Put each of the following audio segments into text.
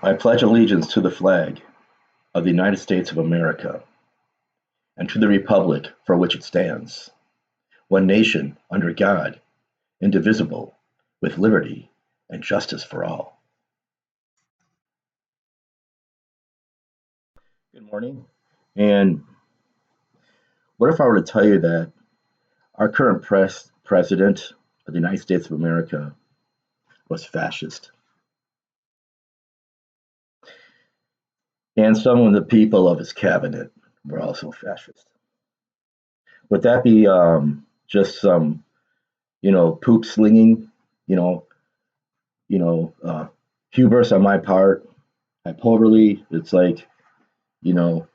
I pledge allegiance to the flag of the United States of America and to the republic for which it stands, one nation under God, indivisible, with liberty and justice for all. Good morning. And what if I were to tell you that our current president of the United States of America was fascist? And some of the people of his cabinet were also fascist. Would that be just some, poop slinging, you know, hubris on my part, hyperbole? It's like, are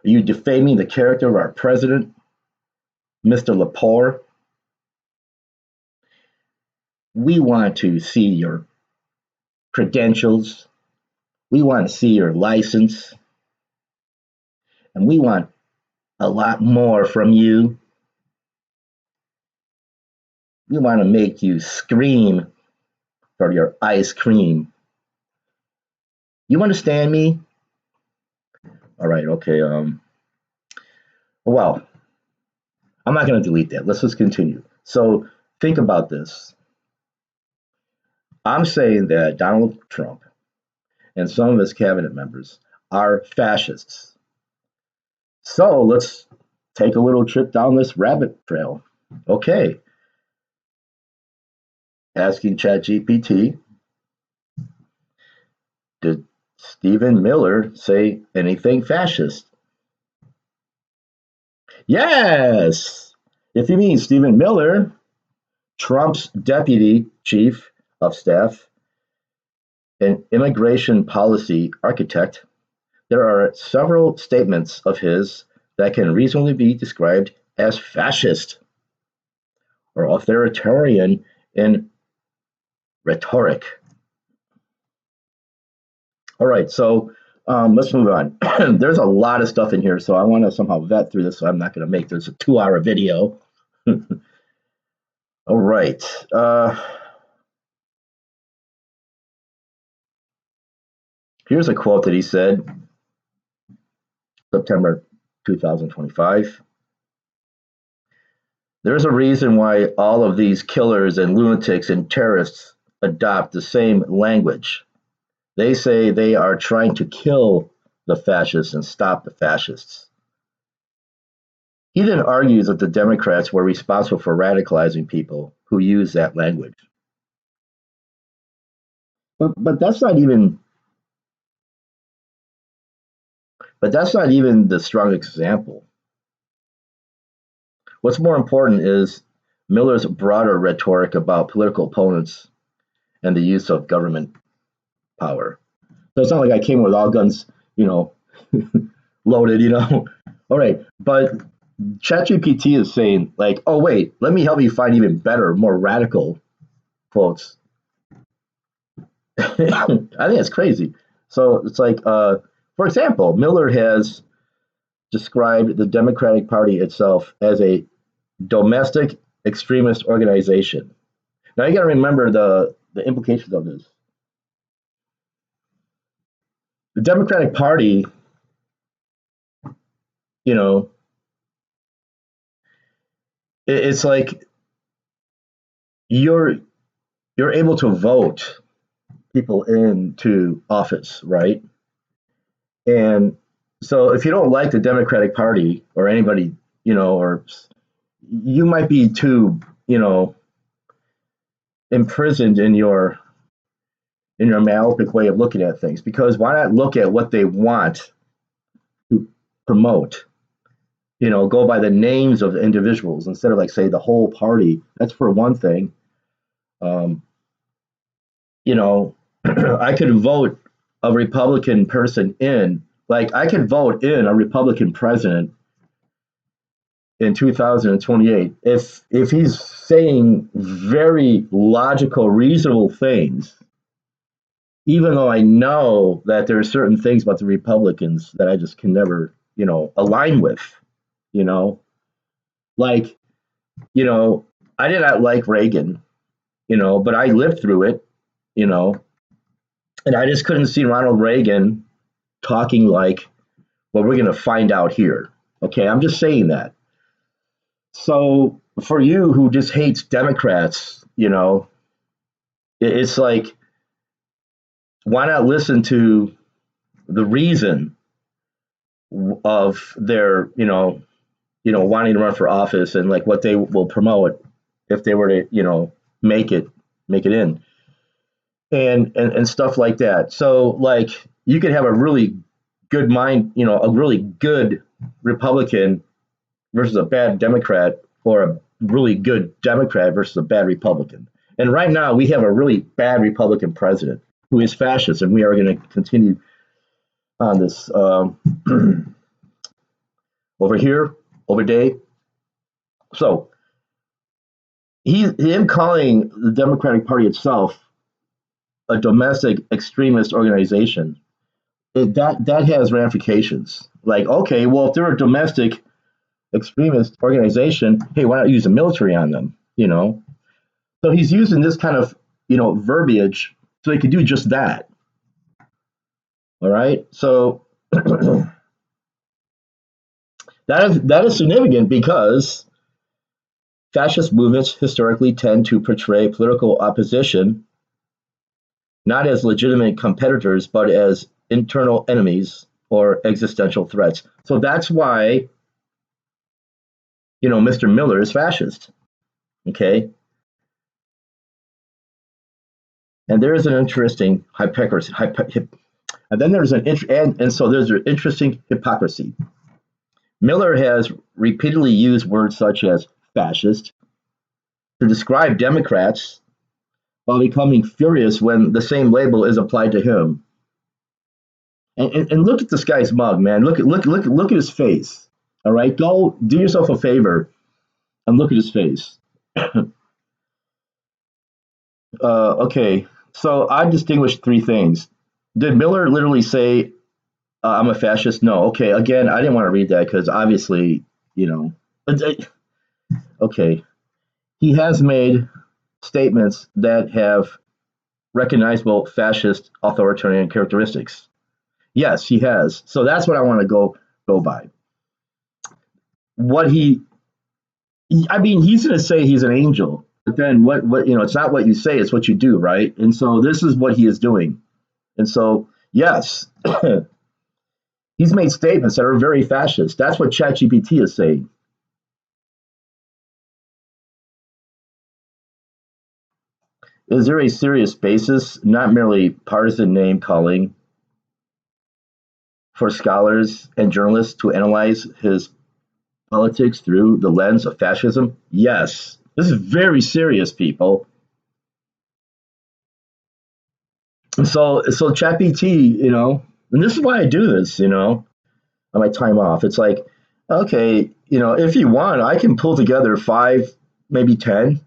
you defaming the character of our president, Mr. Lepore? We want to see your credentials. We want to see your license. And we want a lot more from you. We want to make you scream for your ice cream. You understand me? All right, okay. Well, I'm not going to delete that. Let's just continue. So think about this. I'm saying that Donald Trump and some of his cabinet members are fascists. So let's take a little trip down this rabbit trail. Okay. Asking ChatGPT, did Stephen Miller say anything fascist? Yes! If you mean Stephen Miller, Trump's deputy chief of staff and immigration policy architect, there are several statements of his that can reasonably be described as fascist or authoritarian in rhetoric. All right, so let's move on. There's a lot of stuff in here, so I want to somehow vet through this, so I'm not going to make this a 2-hour video. All right. Here's a quote that he said, September 2025. There's a reason why all of these killers and lunatics and terrorists adopt the same language. They say they are trying to kill the fascists and stop the fascists. He then argues that the Democrats were responsible for radicalizing people who use that language. But that's not even the strong example. What's more important is Miller's broader rhetoric about political opponents and the use of government power. So it's not like I came with all guns, loaded, All right, but ChatGPT is saying like, oh wait, let me help you find even better, more radical quotes. I think it's crazy. So it's like, for example, Miller has described the Democratic Party itself as a domestic extremist organization. Now you got to remember the implications of this. The Democratic Party, it's like you're able to vote people into office, right? And so if you don't like the Democratic Party or anybody, or you might be too, imprisoned in your myopic way of looking at things, because why not look at what they want to promote? Go by the names of the individuals instead of like say the whole party. That's for one thing. I could vote a Republican person in, like I could vote in a Republican president in 2028 if he's saying very logical, reasonable things, even though I know that there are certain things about the Republicans that I just can never, align with, like, I did not like Reagan, but I lived through it, And I just couldn't see Ronald Reagan talking like, well, we're going to find out here. Okay, I'm just saying that. So for you who just hates Democrats, it's like, why not listen to the reason of their, wanting to run for office and like what they will promote if they were to, make it, make it in, and stuff like that. So like you could have a really good mind, a really good Republican versus a bad Democrat, or a really good Democrat versus a bad Republican. And right now we have a really bad Republican president who is fascist, and we are going to continue on this over here, over day. So him calling the Democratic Party itself a domestic extremist organization, that has ramifications. Like, okay, well, if they're a domestic extremist organization, hey, why not use the military on them? So he's using this kind of verbiage so he can do just that. All right, so that is significant because fascist movements historically tend to portray political opposition not as legitimate competitors, but as internal enemies or existential threats. So that's why, Mr. Miller is fascist. Okay. And there is an interesting hypocrisy. And then there's so there's an interesting hypocrisy. Miller has repeatedly used words such as fascist to describe Democrats while becoming furious when the same label is applied to him. And look at this guy's mug, man. Look at his face. All right, go do yourself a favor and look at his face. Okay, so I distinguished three things. Did Miller literally say, I'm a fascist? No. Okay, again, I didn't want to read that because obviously, okay. He has made statements that have recognizable fascist authoritarian characteristics. Yes, he has. So that's what I want to go by. What I mean, he's going to say he's an angel, but then what it's not what you say, it's what you do, right? And so this is what he is doing. And so, yes, he's made statements that are very fascist. That's what ChatGPT is saying. Is there a serious basis, not merely partisan name calling, for scholars and journalists to analyze his politics through the lens of fascism? Yes. This is very serious, people. So ChatGPT, and this is why I do this, on my time off. It's like, okay, if you want, I can pull together 5, maybe 10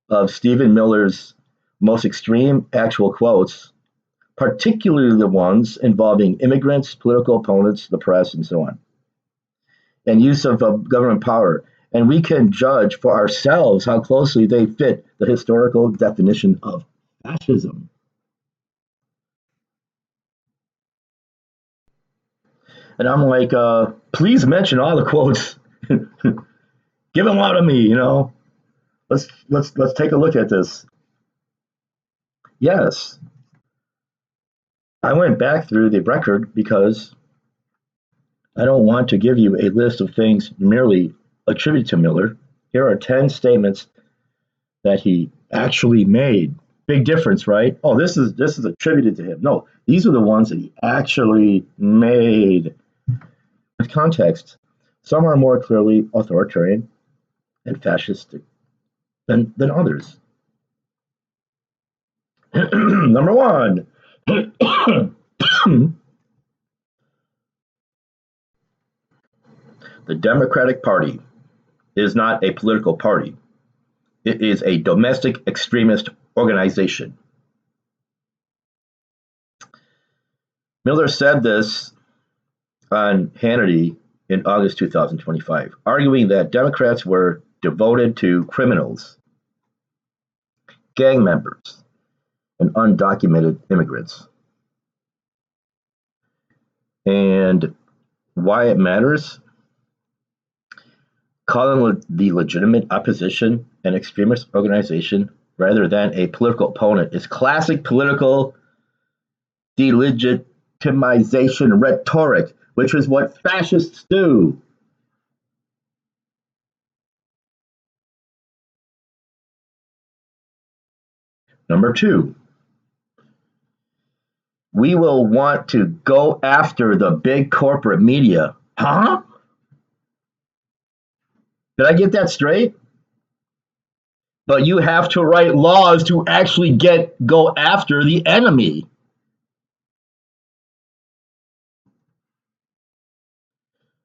of Stephen Miller's most extreme actual quotes, particularly the ones involving immigrants, political opponents, the press, and so on, and use of government power. And we can judge for ourselves how closely they fit the historical definition of fascism. And I'm like, please mention all the quotes. Give them out of me. Let's take a look at this. Yes, I went back through the record because I don't want to give you a list of things merely attributed to Miller. Here are 10 statements that he actually made. Big difference, right? Oh, this is attributed to him. No, these are the ones that he actually made. With context, some are more clearly authoritarian and fascistic than others. Number one, the Democratic Party is not a political party. It is a domestic extremist organization. Miller said this on Hannity in August 2025, arguing that Democrats were devoted to criminals, gang members, and undocumented immigrants. And why it matters, calling the legitimate opposition an extremist organization rather than a political opponent is classic political delegitimization rhetoric, which is what fascists do. Number two, we will want to go after the big corporate media. Huh? Did I get that straight? But you have to write laws to actually go after the enemy.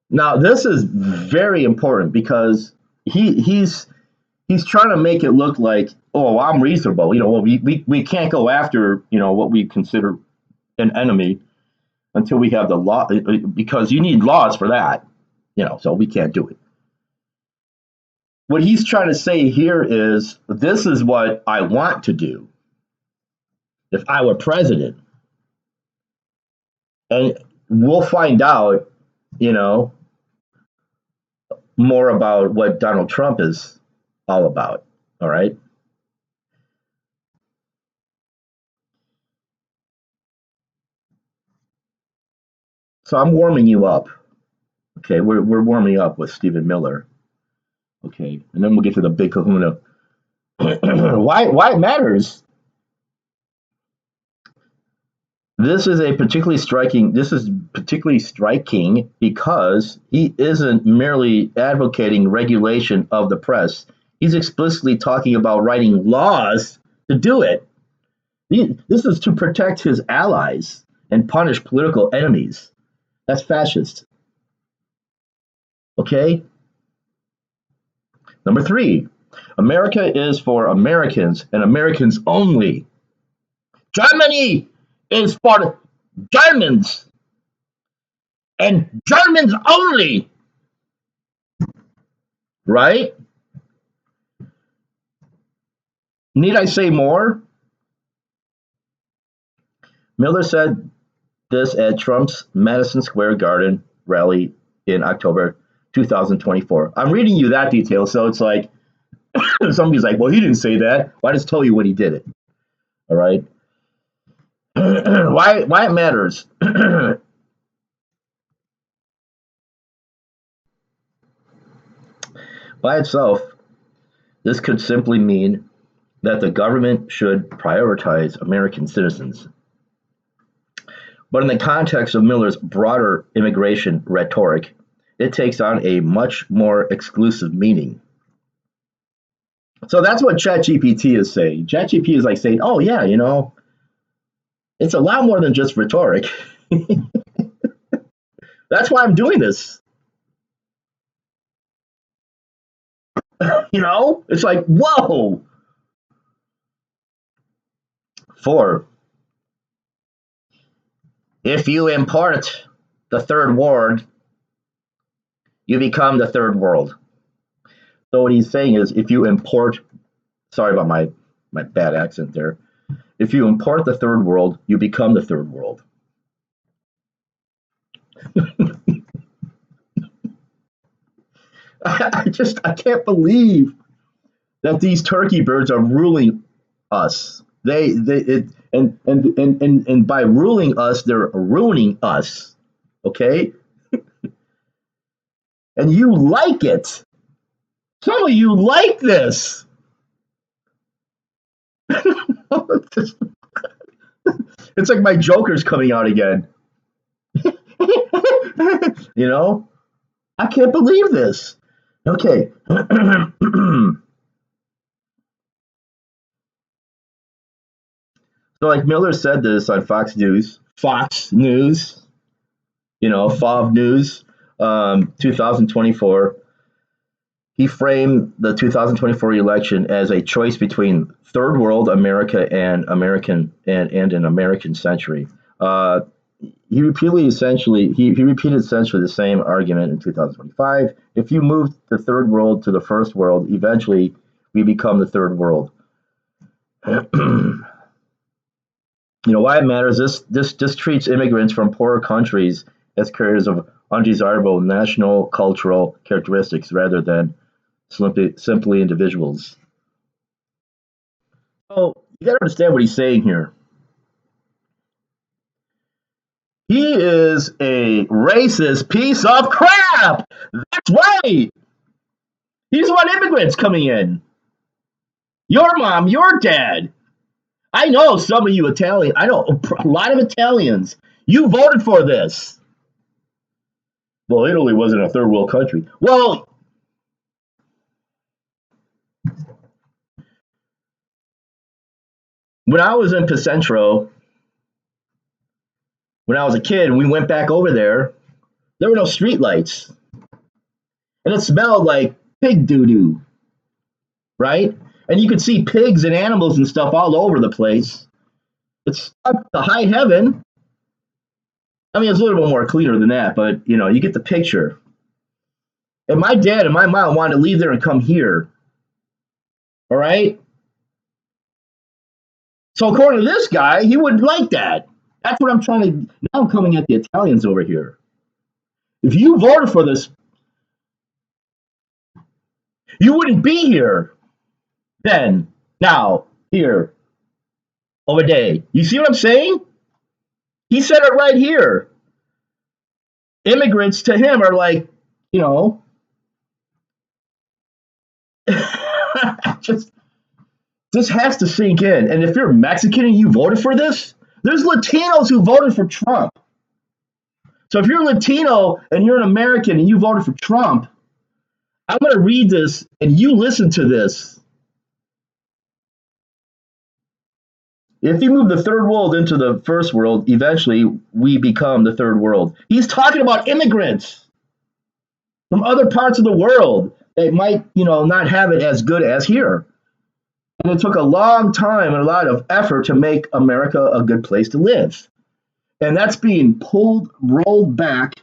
Now, this is very important because he's trying to make it look like, oh, I'm reasonable. Well, we can't go after, what we consider an enemy until we have the law, because you need laws for that, so we can't do it. What he's trying to say here is, this is what I want to do if I were president. And we'll find out, you know, more about what Donald Trump is all about. All right. So I'm warming you up. Okay. We're warming up with Stephen Miller. Okay. And then we'll get to the big kahuna. Why it matters. This is particularly striking because he isn't merely advocating regulation of the press. He's explicitly talking about writing laws to do it. This is to protect his allies and punish political enemies. That's fascist. Okay? Number three, America is for Americans and Americans only. Germany is for Germans and Germans only. Right? Need I say more? Miller said this at Trump's Madison Square Garden rally in October 2024. I'm reading you that detail, so it's like somebody's like, well, he didn't say that. Well, I just told you when he did it. All right. Why it matters. By itself, this could simply mean that the government should prioritize American citizens. But in the context of Miller's broader immigration rhetoric, it takes on a much more exclusive meaning. So that's what ChatGPT is saying. ChatGPT is like saying, oh, yeah, it's a lot more than just rhetoric. That's why I'm doing this. It's like, whoa. Four, if you import the third world, you become the third world. So what he's saying is, if you import, sorry about my bad accent there. If you import the third world, you become the third world. I can't believe that these turkey birds are ruling us. And by ruling us, they're ruining us. Okay, and you like it. Some of you like this. It's like my Joker's coming out again. you know, I can't believe this. Okay. So, like Miller said this on Fox News, FOB News, 2024. He framed the 2024 election as a choice between third world America and an American century. He repeated essentially the same argument in 2025. If you move the third world to the first world, eventually we become the third world. Why it matters. This treats immigrants from poorer countries as carriers of undesirable national cultural characteristics rather than simply individuals. So you got to understand what he's saying here. He is a racist piece of crap. That's right. He's about immigrants coming in. Your mom, your dad. I know some of you Italian. I know a lot of Italians. You voted for this. Well, Italy wasn't a third world country. Well, when I was in Picentro, when I was a kid, and we went back over there. There were no street lights, and it smelled like pig doo doo, right? And you could see pigs and animals and stuff all over the place. It's up to high heaven. I mean, it's a little bit more cleaner than that, but you get the picture. And my dad and my mom wanted to leave there and come here. All right. So according to this guy, he wouldn't like that. That's what I'm trying to. Now I'm coming at the Italians over here. If you voted for this, you wouldn't be here then. Now, here, over day. You see what I'm saying? He said it right here. Immigrants to him are like, just this has to sink in. And if you're Mexican and you voted for this, there's Latinos who voted for Trump. So if you're Latino and you're an American and you voted for Trump, I'm going to read this and you listen to this. If you move the third world into the first world, eventually we become the third world. He's talking about immigrants from other parts of the world that might, not have it as good as here. And it took a long time and a lot of effort to make America a good place to live. And that's being rolled back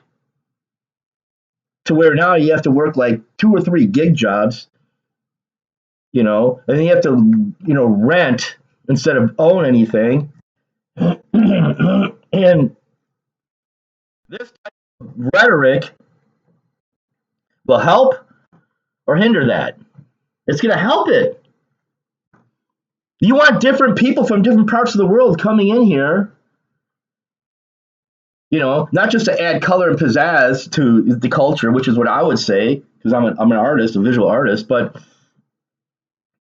to where now you have to work like 2 or 3 gig jobs, and then you have to, rent instead of own anything. And this type of rhetoric will help or hinder that. It's going to help it. You want different people from different parts of the world coming in here, not just to add color and pizzazz to the culture, which is what I would say, because I'm an artist, a visual artist, but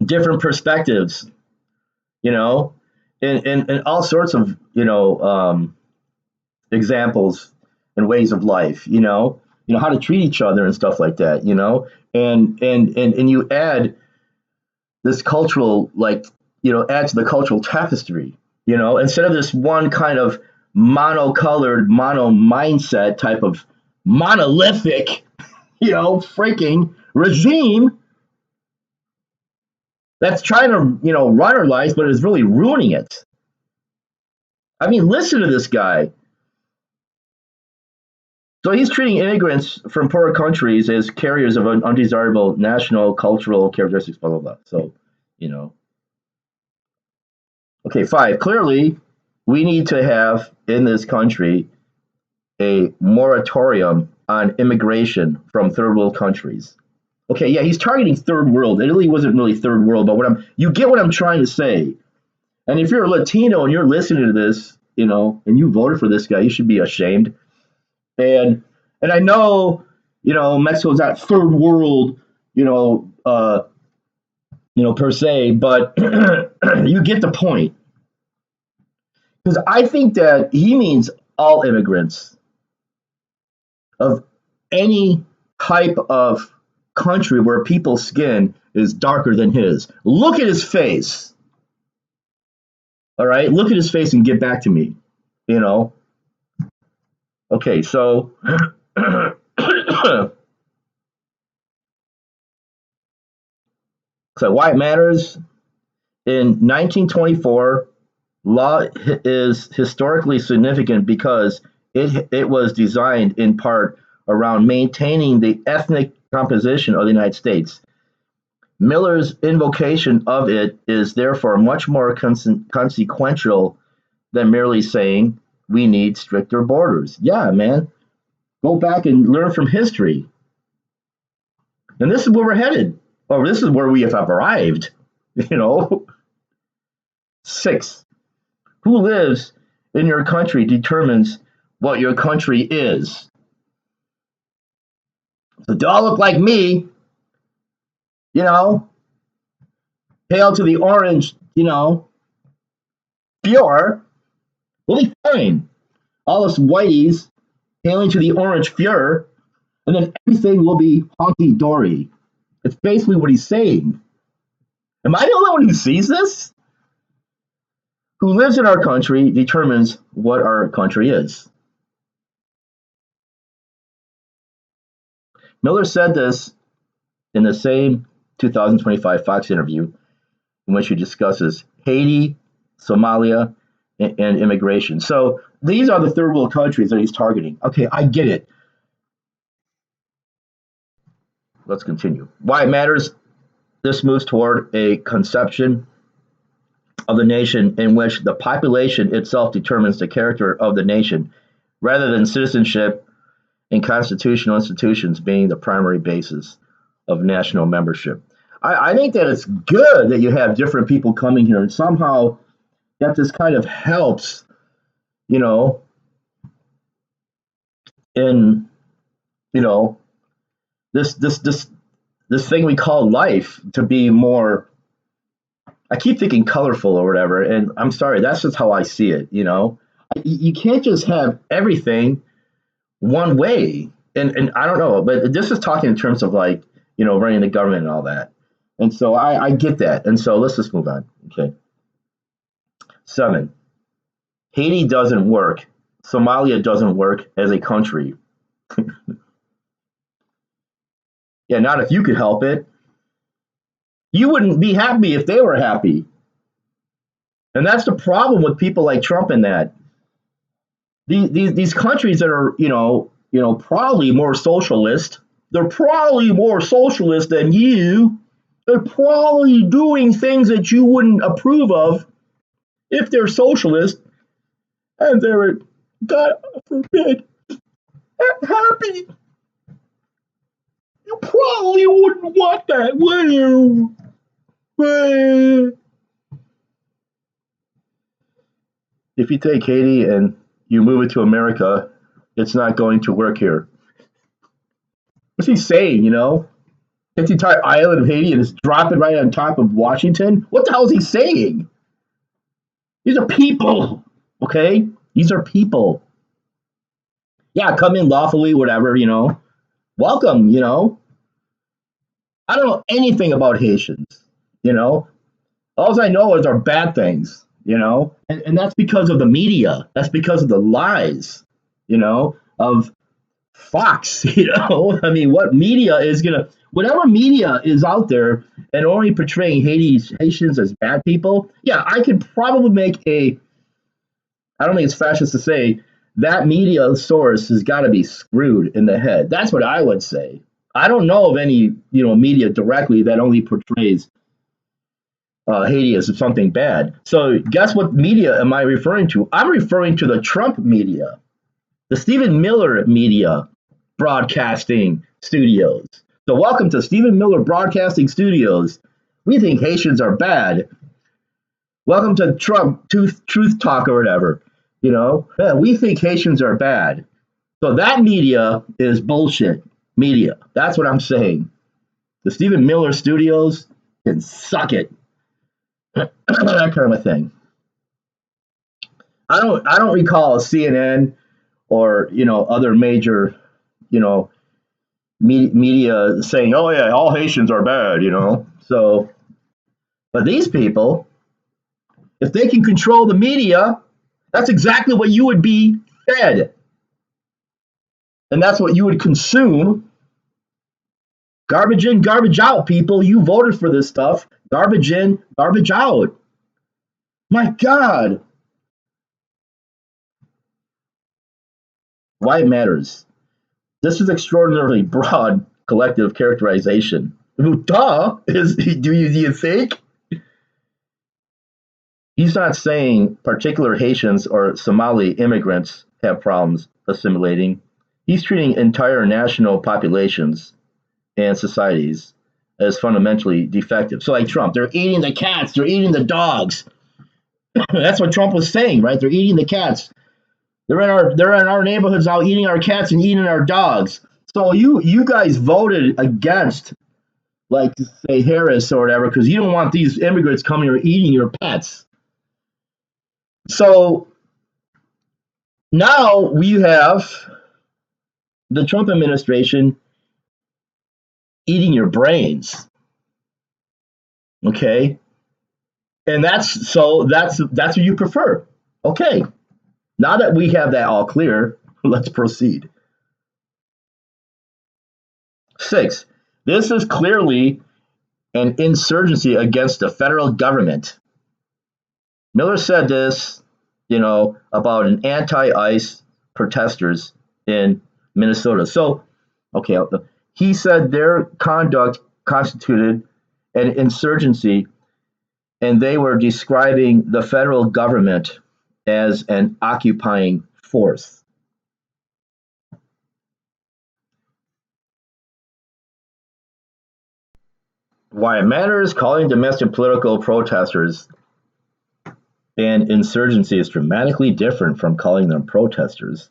different perspectives, and all sorts of, examples and ways of life, how to treat each other and stuff like that, and you add this cultural, add to the cultural tapestry, instead of this one kind of mono-colored, mono-mindset type of monolithic, freaking regime that's trying to, run our lives, but is really ruining it. I mean, listen to this guy. So he's treating immigrants from poorer countries as carriers of undesirable national cultural characteristics, blah, blah, blah. So, Okay, 5. Clearly, we need to have in this country a moratorium on immigration from third world countries. Okay, yeah, he's targeting third world. Italy wasn't really third world, but you get what I'm trying to say. And if you're a Latino and you're listening to this, and you voted for this guy, you should be ashamed. And I know, Mexico's not third world, per se, but you get the point. Because I think that he means all immigrants of any type of country where people's skin is darker than his. Look at his face. All right, look at his face and get back to me. Okay, so so why it matters in 1924, law is historically significant because it was designed in part around maintaining the ethnic composition of the United States. Miller's invocation of it is therefore much more consequential than merely saying we need stricter borders. Yeah, man. Go back and learn from history. And this is where we're headed, or this is where we have arrived. You know, 6. Who lives in your country determines what your country is. So do I look like me? You know, hail to the orange, Fuhrer. We'll be fine. All us whiteys hailing to the orange Fuhrer, and then everything will be honky dory. It's basically what he's saying. Am I the only one who sees this? Who lives in our country determines what our country is. Miller said this in the same 2025 Fox interview in which he discusses Haiti, Somalia, and immigration. So these are the third world countries that he's targeting. Okay, I get it. Let's continue. Why it matters. This moves toward a conception of the nation in which the population itself determines the character of the nation, rather than citizenship and constitutional institutions being the primary basis of national membership. I think that it's good that you have different people coming here, and somehow that this kind of helps, you know, in this thing we call life to be more. I keep thinking colorful or whatever, and I'm sorry, that's just how I see it. You can't just have everything one way, and I don't know, but this is talking in terms of like running the government and all that, and so I get that, and so let's just move on. Okay, 7. Haiti doesn't work. Somalia doesn't work as a country. Yeah, not if you could help it. You wouldn't be happy if they were happy. And that's the problem with people like Trump and that. These countries that are, probably more socialist, they're probably more socialist than you. They're probably doing things that you wouldn't approve of if they're socialist, and they're, God forbid, happy. You probably wouldn't want that, would you? If you take Haiti and you move it to America, it's not going to work here. What's he saying, It's the entire island of Haiti and just drop it right on top of Washington? What the hell is he saying? These are people, okay? These are people. Yeah, come in lawfully, whatever, Welcome, I don't know anything about Haitians, All I know is are bad things, And that's because of the media. That's because of the lies, of Fox, I mean, what media is gonna, whatever media is out there and only portraying Haitians as bad people, yeah, I could probably make I don't think it's fascist to say that media source has got to be screwed in the head. That's what I would say. I don't know of any, media directly that only portrays Haiti as something bad. So guess what media am I referring to? I'm referring to the Trump media, the Stephen Miller media broadcasting studios. So welcome to Stephen Miller Broadcasting Studios. We think Haitians are bad. Welcome to Trump Truth Talk or whatever. Yeah, we think Haitians are bad. So that media is bullshit media. That's what I'm saying. The Stephen Miller Studios can suck it. That kind of a thing. I don't recall CNN or other major media saying, "Oh yeah, all Haitians are bad," So, but these people, if they can control the media, that's exactly what you would be fed, and that's what you would consume. Garbage in, garbage out, people. You voted for this stuff. Garbage in, garbage out. My God. Why it matters. This is extraordinarily broad collective characterization. Duh, do you think? He's not saying particular Haitians or Somali immigrants have problems assimilating. He's treating entire national populations and societies as fundamentally defective. So, like Trump, they're eating the cats, they're eating the dogs. That's what Trump was saying, right? They're eating the cats. They're in our neighborhoods now, eating our cats and eating our dogs. So you guys voted against, like, say Harris or whatever, because you don't want these immigrants coming or eating your pets. So now we have the Trump administration eating your brains. Okay, and that's what you prefer. Okay, now that we have that all clear, let's proceed. 6. This is clearly an insurgency against the federal government. Miller said this, about an anti-ICE protesters in Minnesota. So, okay, he said their conduct constituted an insurgency, and they were describing the federal government as an occupying force. Why it matters, calling domestic political protesters an insurgency is dramatically different from calling them protesters,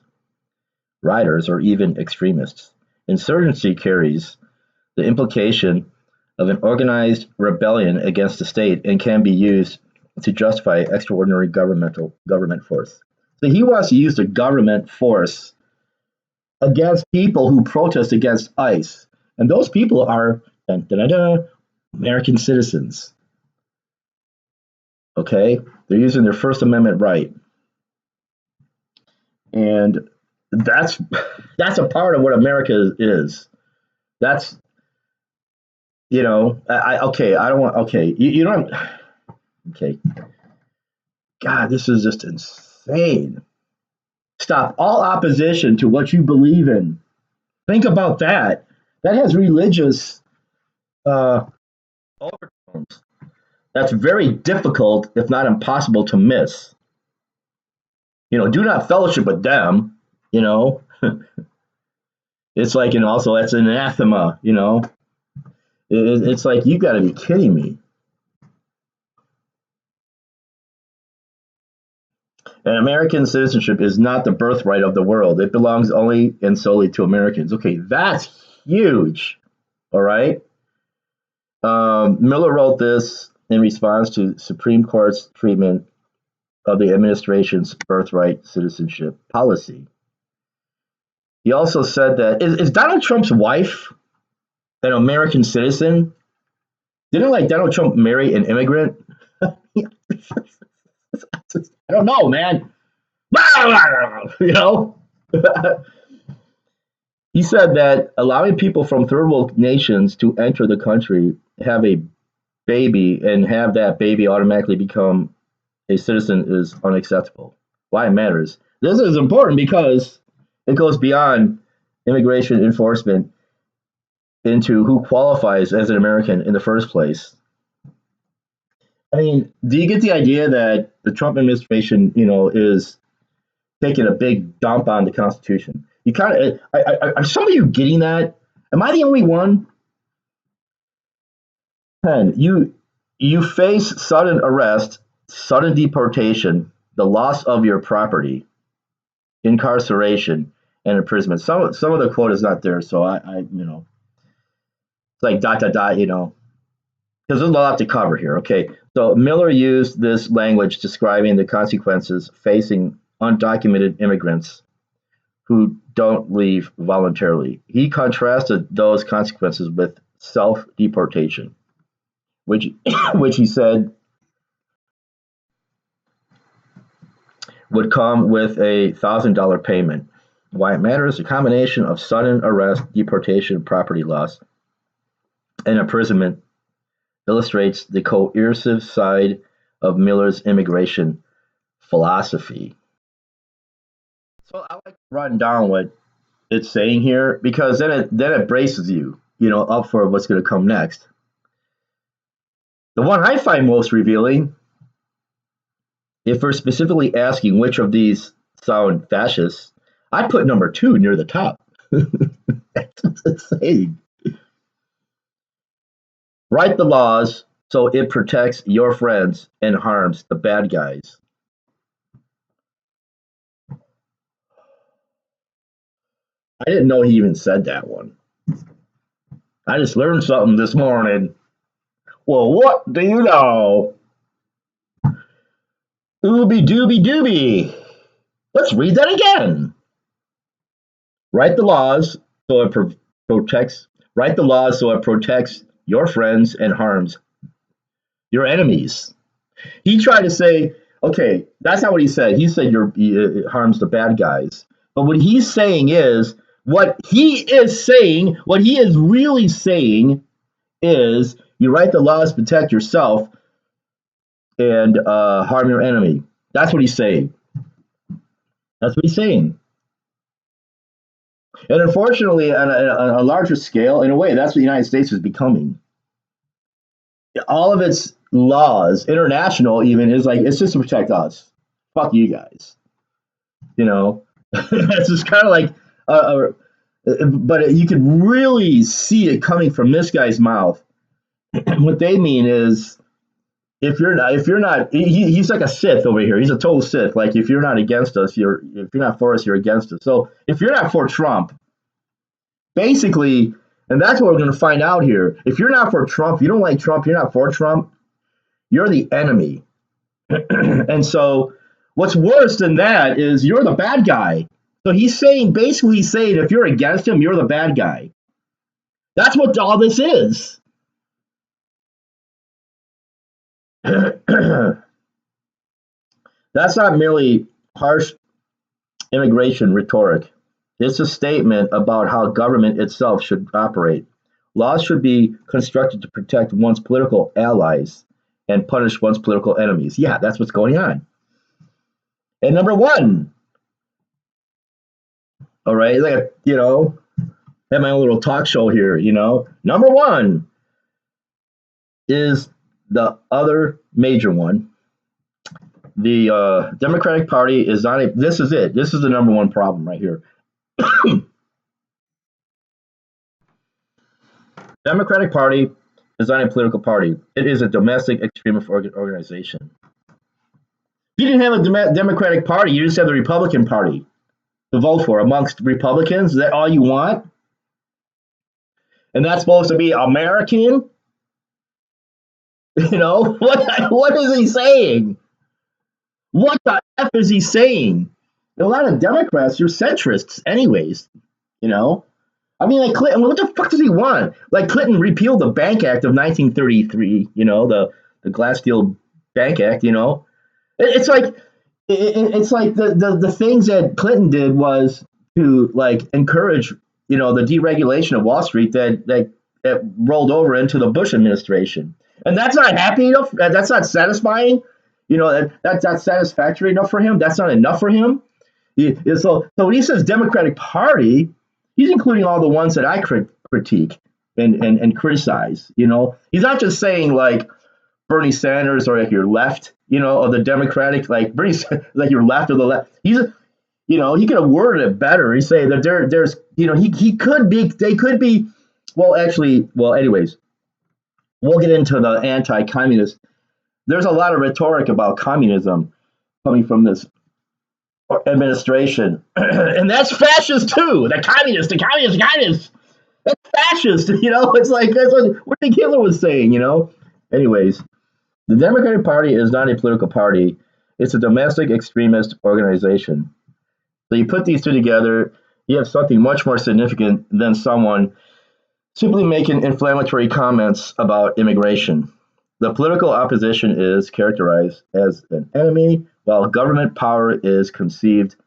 rioters, or even extremists. Insurgency carries the implication of an organized rebellion against the state and can be used to justify extraordinary government force. So he wants to use the government force against people who protest against ICE. And those people are American citizens. Okay? They're using their First Amendment right. And that's a part of what America is. That's I don't want you don't okay. God, this is just insane. Stop all opposition to what you believe in. Think about that. That has religious overtones. That's very difficult, if not impossible, to miss. Do not fellowship with them. It's like, and also that's an anathema. It's like, you got to be kidding me. And American citizenship is not the birthright of the world. It belongs only and solely to Americans. Okay, that's huge. All right. Miller wrote this in response to Supreme Court's treatment of the administration's birthright citizenship policy. He also said that is Donald Trump's wife an American citizen? Didn't like Donald Trump marry an immigrant? I don't know, man. He said that allowing people from third world nations to enter the country, have a baby, and have that baby automatically become a citizen is unacceptable. Why it matters. This is important because it goes beyond immigration enforcement into who qualifies as an American in the first place. I mean, do you get the idea that the Trump administration, is taking a big dump on the Constitution? You kind of are some of you getting that? Am I the only one? 10. You face sudden arrest, sudden deportation, the loss of your property, incarceration, and imprisonment. Some of the quote is not there, so it's like dot dot dot, because there's a lot to cover here. Okay, so Miller used this language describing the consequences facing undocumented immigrants who don't leave voluntarily. He contrasted those consequences with self-deportation, which which he said would come with a $1,000 payment. Why it matters: a combination of sudden arrest, deportation, property loss, and imprisonment illustrates the coercive side of Miller's immigration philosophy. So I like to run down what it's saying here because then it braces you, up for what's going to come next. The one I find most revealing, if we're specifically asking which of these sound fascist, I put number 2 near the top. That's what it's saying. Write the laws so it protects your friends and harms the bad guys. I didn't know he even said that one. I just learned something this morning. Well, what do you know? Ooby dooby dooby. Let's read that again. Write the laws so it protects. Write the laws so it protects your friends and harms your enemies. He tried to say, okay, that's not what he said. He said it harms the bad guys. But what he's saying is, what he is really saying is, you write the laws to protect yourself and harm your enemy. That's what he's saying. That's what he's saying. And unfortunately, on a larger scale, in a way, that's what the United States is becoming. All of its laws, international even, is like, it's just to protect us. Fuck you guys. You know, it's just kind of like, but you could really see it coming from this guy's mouth. What they mean is, if you're not, he's like a Sith over here. He's a total Sith. Like, if you're not against us, if you're not for us, you're against us. So if you're not for Trump, basically, and that's what we're going to find out here. If you're not for Trump, you don't like Trump, you're not for Trump, you're the enemy. And so what's worse than that is you're the bad guy. So basically he's saying, if you're against him, you're the bad guy. That's what all this is. That's not merely harsh immigration rhetoric. It's a statement about how government itself should operate. Laws should be constructed to protect one's political allies and punish one's political enemies. Yeah, that's what's going on. And number one, all right, like, have my own little talk show here, Number one is the other major one. The Democratic Party is not this is it. This is the number one problem right here. Democratic Party is not a political party. It is a domestic extremist organization. If you didn't have a Democratic Party, you just have the Republican Party to vote for amongst Republicans. Is that all you want? And that's supposed to be American? What is he saying? What the F is he saying? A lot of Democrats, you're centrists anyways, I mean, like Clinton, what the fuck does he want? Like, Clinton repealed the Bank Act of 1933, the Glass-Steagall Bank Act, It's like the things that Clinton did was to, like, encourage, the deregulation of Wall Street that rolled over into the Bush administration. And that's not happy enough. That's not satisfying. That's not satisfactory enough for him. That's not enough for him. So when he says Democratic Party, he's including all the ones that I critique and criticize. He's not just saying, like, Bernie Sanders or like your left, of the Democratic, like Bernie, like your left or the left. He could have worded it better. He's saying that there's, he could be, they could be, anyways, we'll get into the anti-communist. There's a lot of rhetoric about communism coming from this administration, and that's fascist too. The communists. That's fascist. It's like that's what Hitler was saying. Anyways, the Democratic Party is not a political party. It's a domestic extremist organization. So you put these two together, you have something much more significant than someone simply making inflammatory comments about immigration. The political opposition is characterized as an enemy, while government power is conceived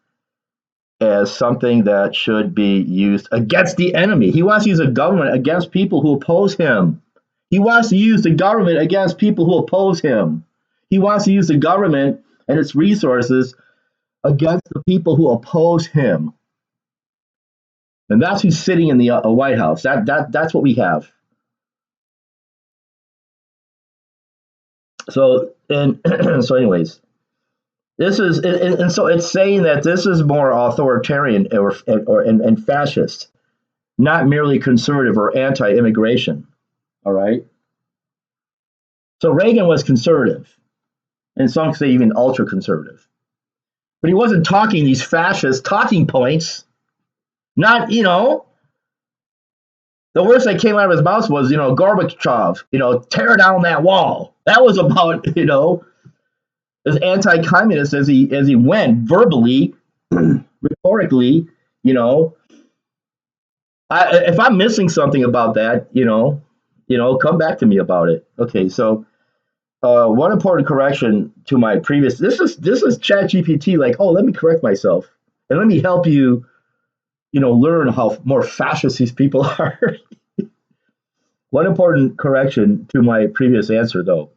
as something that should be used against the enemy. He wants to use the government against people who oppose him. He wants to use the government against people who oppose him. He wants to use the government and its resources against the people who oppose him. And that's who's sitting in the White House. That's what we have. So anyways, this is and so it's saying that this is more authoritarian and fascist. not merely conservative or anti-immigration. All right. So Reagan was conservative, and some say even ultra conservative. But he wasn't talking these fascist talking points. Not, the worst that came out of his mouth was, Gorbachev, tear down that wall. That was about, as anti-communist as he went verbally, rhetorically, you know. If I'm missing something about that, come back to me about it. Okay, so one important correction to my previous. This is ChatGPT. Like, oh, let me correct myself and let me help you, learn how more fascist these people are. One important correction to my previous answer, though.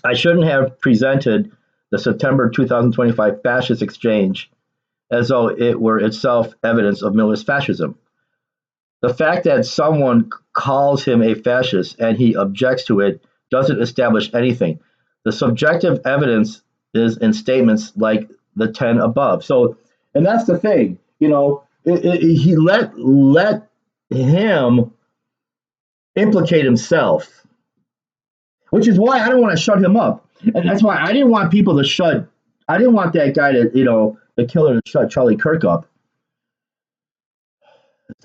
I shouldn't have presented the September 2025 fascist exchange as though it were itself evidence of Miller's fascism. The fact that someone calls him a fascist and he objects to it doesn't establish anything. The subjective evidence is in statements like the 10 above. So, and that's the thing, he let him implicate himself, which is why I don't want to shut him up. And that's why I didn't want people to shut, I didn't want that guy to, the killer to shut Charlie Kirk up.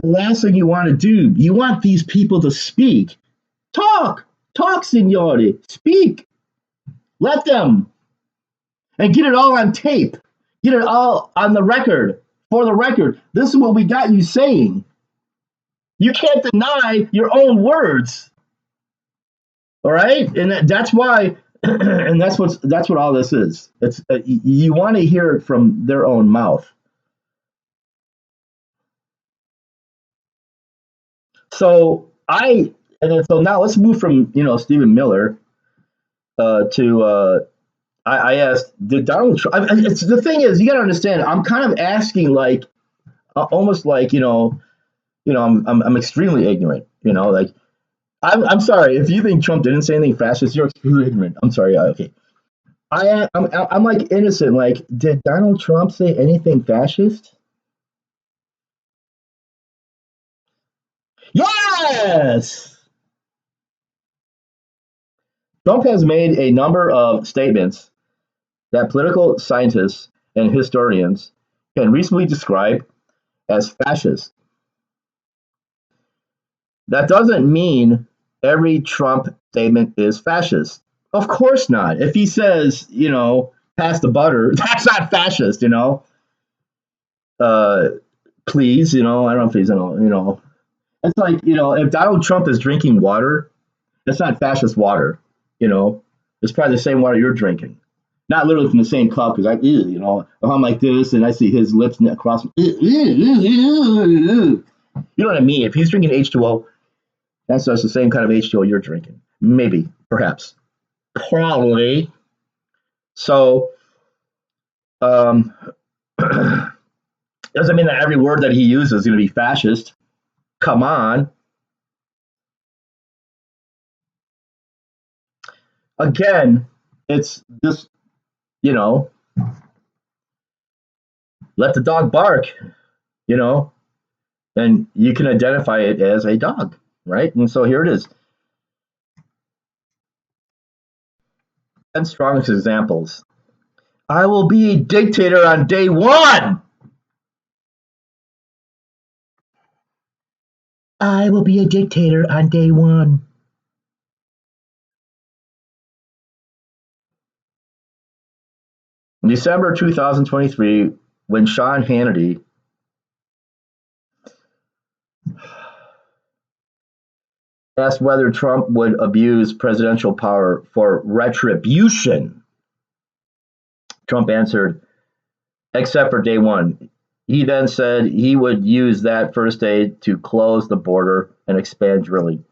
The last thing you want to do, you want these people to speak. Talk, signore, speak. Let them. And get it all on tape. Get it all on the record. For the record, this is what we got you saying. You can't deny your own words. All right? And that's why, and that's what all this is. It's you want to hear it from their own mouth. So so now let's move from Stephen Miller to I asked, did Donald Trump? It's the thing is, you got to understand. I'm kind of asking like almost like I'm extremely ignorant. Like I'm sorry if you think Trump didn't say anything fascist, you're extremely ignorant. I'm sorry. Okay, I'm like innocent. Like, did Donald Trump say anything fascist? Yes. Trump has made a number of statements that political scientists and historians can reasonably describe as fascist. That doesn't mean every Trump statement is fascist. Of course not. If he says, pass the butter, that's not fascist, Uh, please, I don't know if he's, It's like, if Donald Trump is drinking water, that's not fascist water, It's probably the same water you're drinking. Not literally from the same cup, because if I'm like this and I see his lips across, you know what I mean? If he's drinking H2O, that's just the same kind of H2O you're drinking. Maybe, perhaps, probably. So, um, doesn't mean that every word that he uses is going to be fascist. Come on. Again, it's just, you know, let the dog bark, you know, and you can identify it as a dog, right? And so here it is. 10 strongest examples. I will be a dictator on day one. I will be a dictator on day one. In December 2023, when Sean Hannity asked whether Trump would abuse presidential power for retribution, Trump answered, except for day one. He then said he would use that first day to close the border and expand drilling.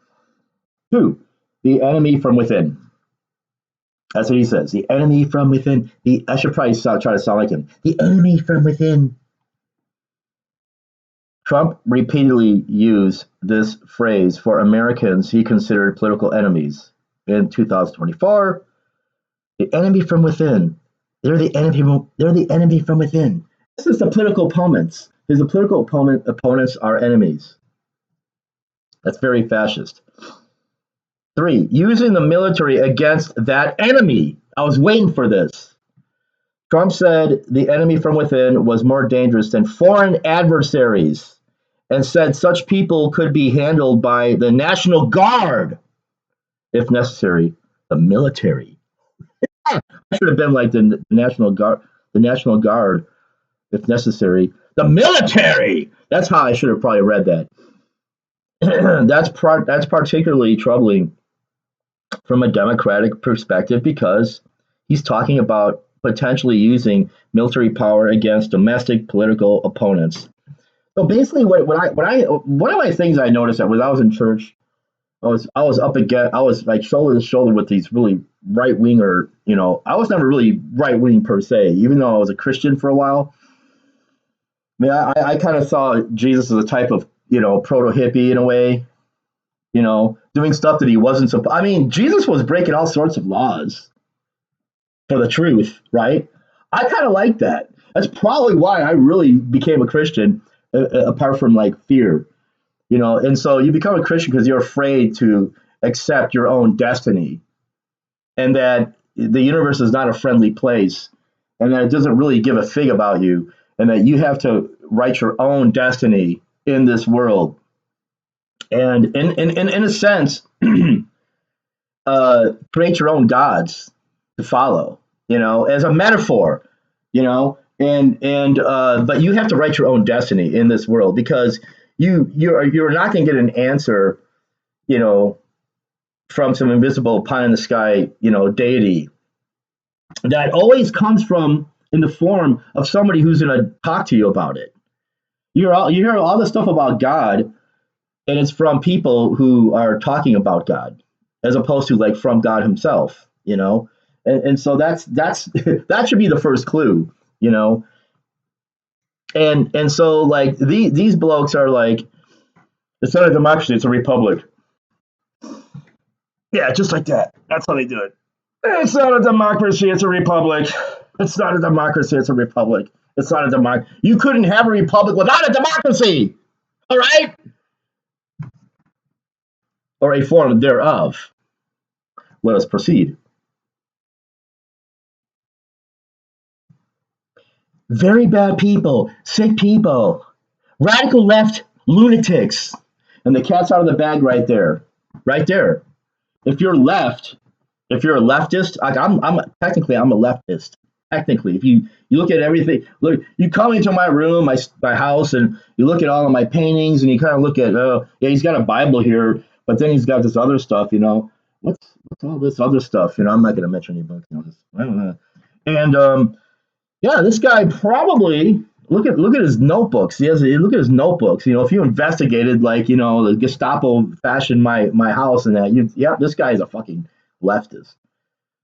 Two, the enemy from within. That's what he says. The enemy from within. I should probably try to sound like him. The enemy from within. Trump repeatedly used this phrase for Americans he considered political enemies. In 2024, the enemy from within. They're the enemy. They're the enemy from within. This is the political opponents. His political opponents are enemies. That's very fascist. 3, using the military against that enemy. I was waiting for this. Trump said the enemy from within was more dangerous than foreign adversaries and said such people could be handled by the National Guard if necessary. The military. I should have been like the National Guard. The National Guard, if necessary. The military. That's how I should have probably read that. That's particularly troubling from a democratic perspective because he's talking about potentially using military power against domestic political opponents. So basically, one of my things I noticed that when I was in church, I was up against I was like shoulder to shoulder with these really right winger. I was never really right wing per se, even though I was a Christian for a while. I mean, I kind of saw Jesus as a type of proto hippie in a way. Doing stuff that he wasn't supposed. I mean, Jesus was breaking all sorts of laws for the truth, right? I kind of like that. That's probably why I really became a Christian, apart from like fear, And so you become a Christian because you're afraid to accept your own destiny, and that the universe is not a friendly place, and that it doesn't really give a fig about you, and that you have to write your own destiny in this world. And in a sense, create your own gods to follow, as a metaphor, but you have to write your own destiny in this world because you're not going to get an answer, from some invisible pie in the sky, deity that always comes from in the form of somebody who's going to talk to you about it. You hear all this stuff about God, and it's from people who are talking about God, as opposed to like from God himself, and so that's that should be the first clue, and so like these blokes are like, it's not a democracy, it's a republic. Yeah, just like that. That's how they do it. It's not a democracy, it's a republic. It's not a democracy, it's a republic. It's not a democracy. You couldn't have a republic without a democracy. All right? Or a form thereof. Let us proceed. Very bad people, sick people, radical left lunatics. And the cat's out of the bag right there. Right there. If you're left, if you're a leftist, like I'm technically I'm a leftist. Technically, if you look at everything, look, you come into my room, my house, and you look at all of my paintings, and you kind of look at, oh, yeah, he's got a Bible here, but then he's got this other stuff, what's all this other stuff, I'm not going to mention any books, I don't know. And yeah, this guy probably look at his notebooks. Look at his notebooks. If you investigated, like, the Gestapo fashioned my house and that, yeah, this guy is a fucking leftist.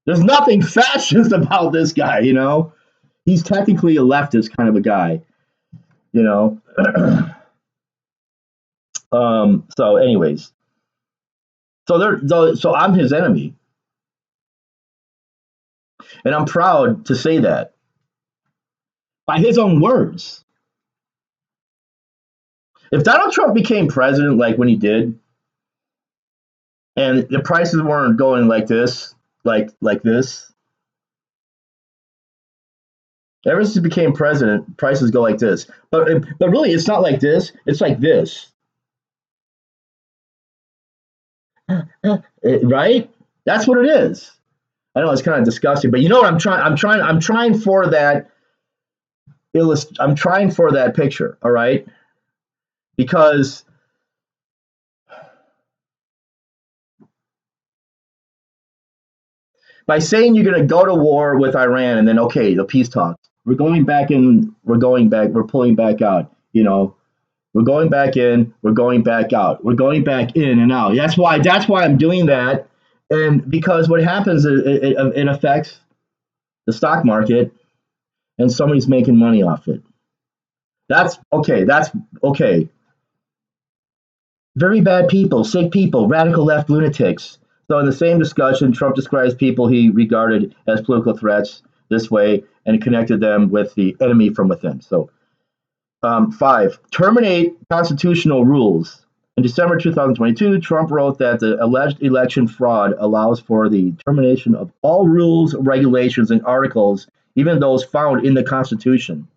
There's nothing fascist about this guy, He's technically a leftist kind of a guy, you know. So anyways, so I'm his enemy. And I'm proud to say that by his own words. If Donald Trump became president like when he did, and the prices weren't going like this, like this, ever since he became president, prices go like this. But really, it's not like this. It's like this, right? That's what it is. I know it's kind of disgusting, but you know what I'm trying. I'm trying for that. I'm trying for that picture. All right, because by saying you're going to go to war with Iran and then okay, the peace talks. We're going back in. We're going back. We're pulling back out. We're going back in. We're going back out. We're going back in and out. That's why I'm doing that. And because what happens is it affects the stock market, and somebody's making money off it. That's okay. That's okay. Very bad people, sick people, radical left lunatics. So in the same discussion, Trump describes people he regarded as political threats this way and connected them with the enemy from within. So 5, terminate constitutional rules. In December 2022, Trump wrote that the alleged election fraud allows for the termination of all rules, regulations, and articles, even those found in the Constitution.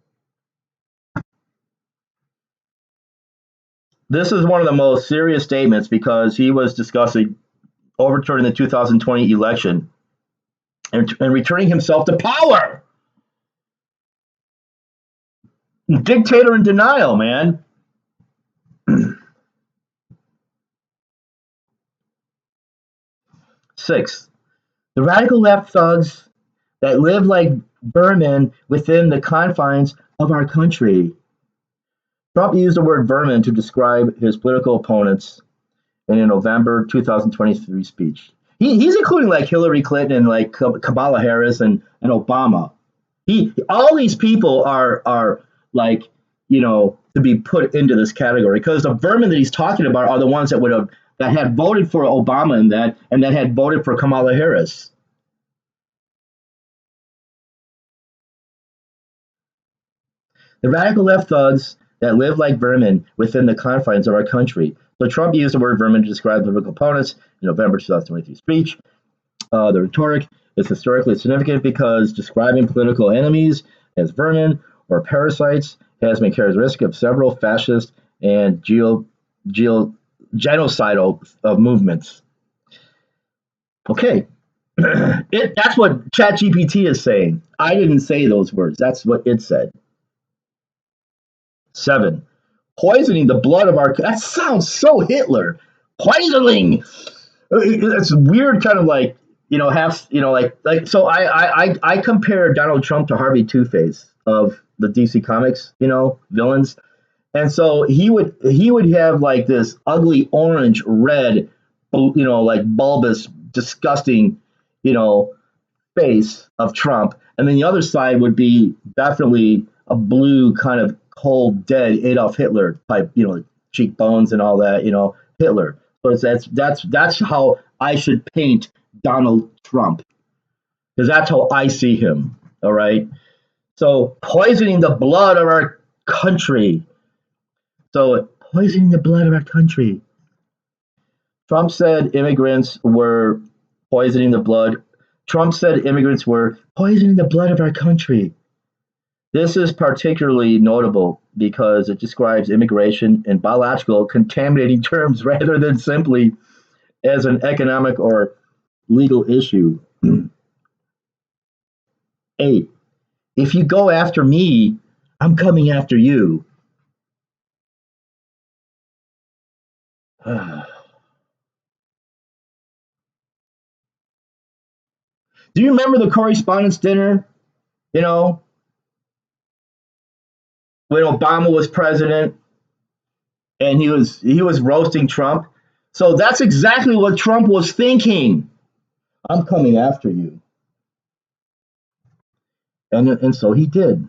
This is one of the most serious statements because he was discussing overturning the 2020 election and returning himself to power. Dictator in denial, man. Six, the radical left thugs that live like vermin within the confines of our country. Trump used the word vermin to describe his political opponents in a November 2023 speech. He's including like Hillary Clinton and like Kamala Harris and Obama. All these people are like, to be put into this category because the vermin that he's talking about are the ones that had voted for Obama and that had voted for Kamala Harris. The radical left thugs that live like vermin within the confines of our country. So Trump used the word vermin to describe political opponents in November 2023 speech. The rhetoric is historically significant because describing political enemies as vermin or parasites has been characteristic of several fascist and genocidal movements. Okay, that's what ChatGPT is saying. I didn't say those words. That's what it said. 7, poisoning the blood of our. That sounds so Hitler. Poisoning. It's weird, kind of like half like. So I compare Donald Trump to Harvey Two Face of the DC Comics, villains, and so he would have like this ugly orange red, like bulbous, disgusting, you know, face of Trump, and then the other side would be definitely a blue kind of cold, dead Adolf Hitler type, cheekbones and all that, Hitler. So that's how I should paint Donald Trump because that's how I see him. All right. So poisoning the blood of our country. So poisoning the blood of our country. Trump said immigrants were poisoning the blood. Trump said immigrants were poisoning the blood of our country. This is particularly notable because it describes immigration in biological contaminating terms rather than simply as an economic or legal issue. 8. If you go after me, I'm coming after you. Do you remember the correspondence dinner, you know, when Obama was president and he was roasting Trump? So that's exactly what Trump was thinking. I'm coming after you. And so he did.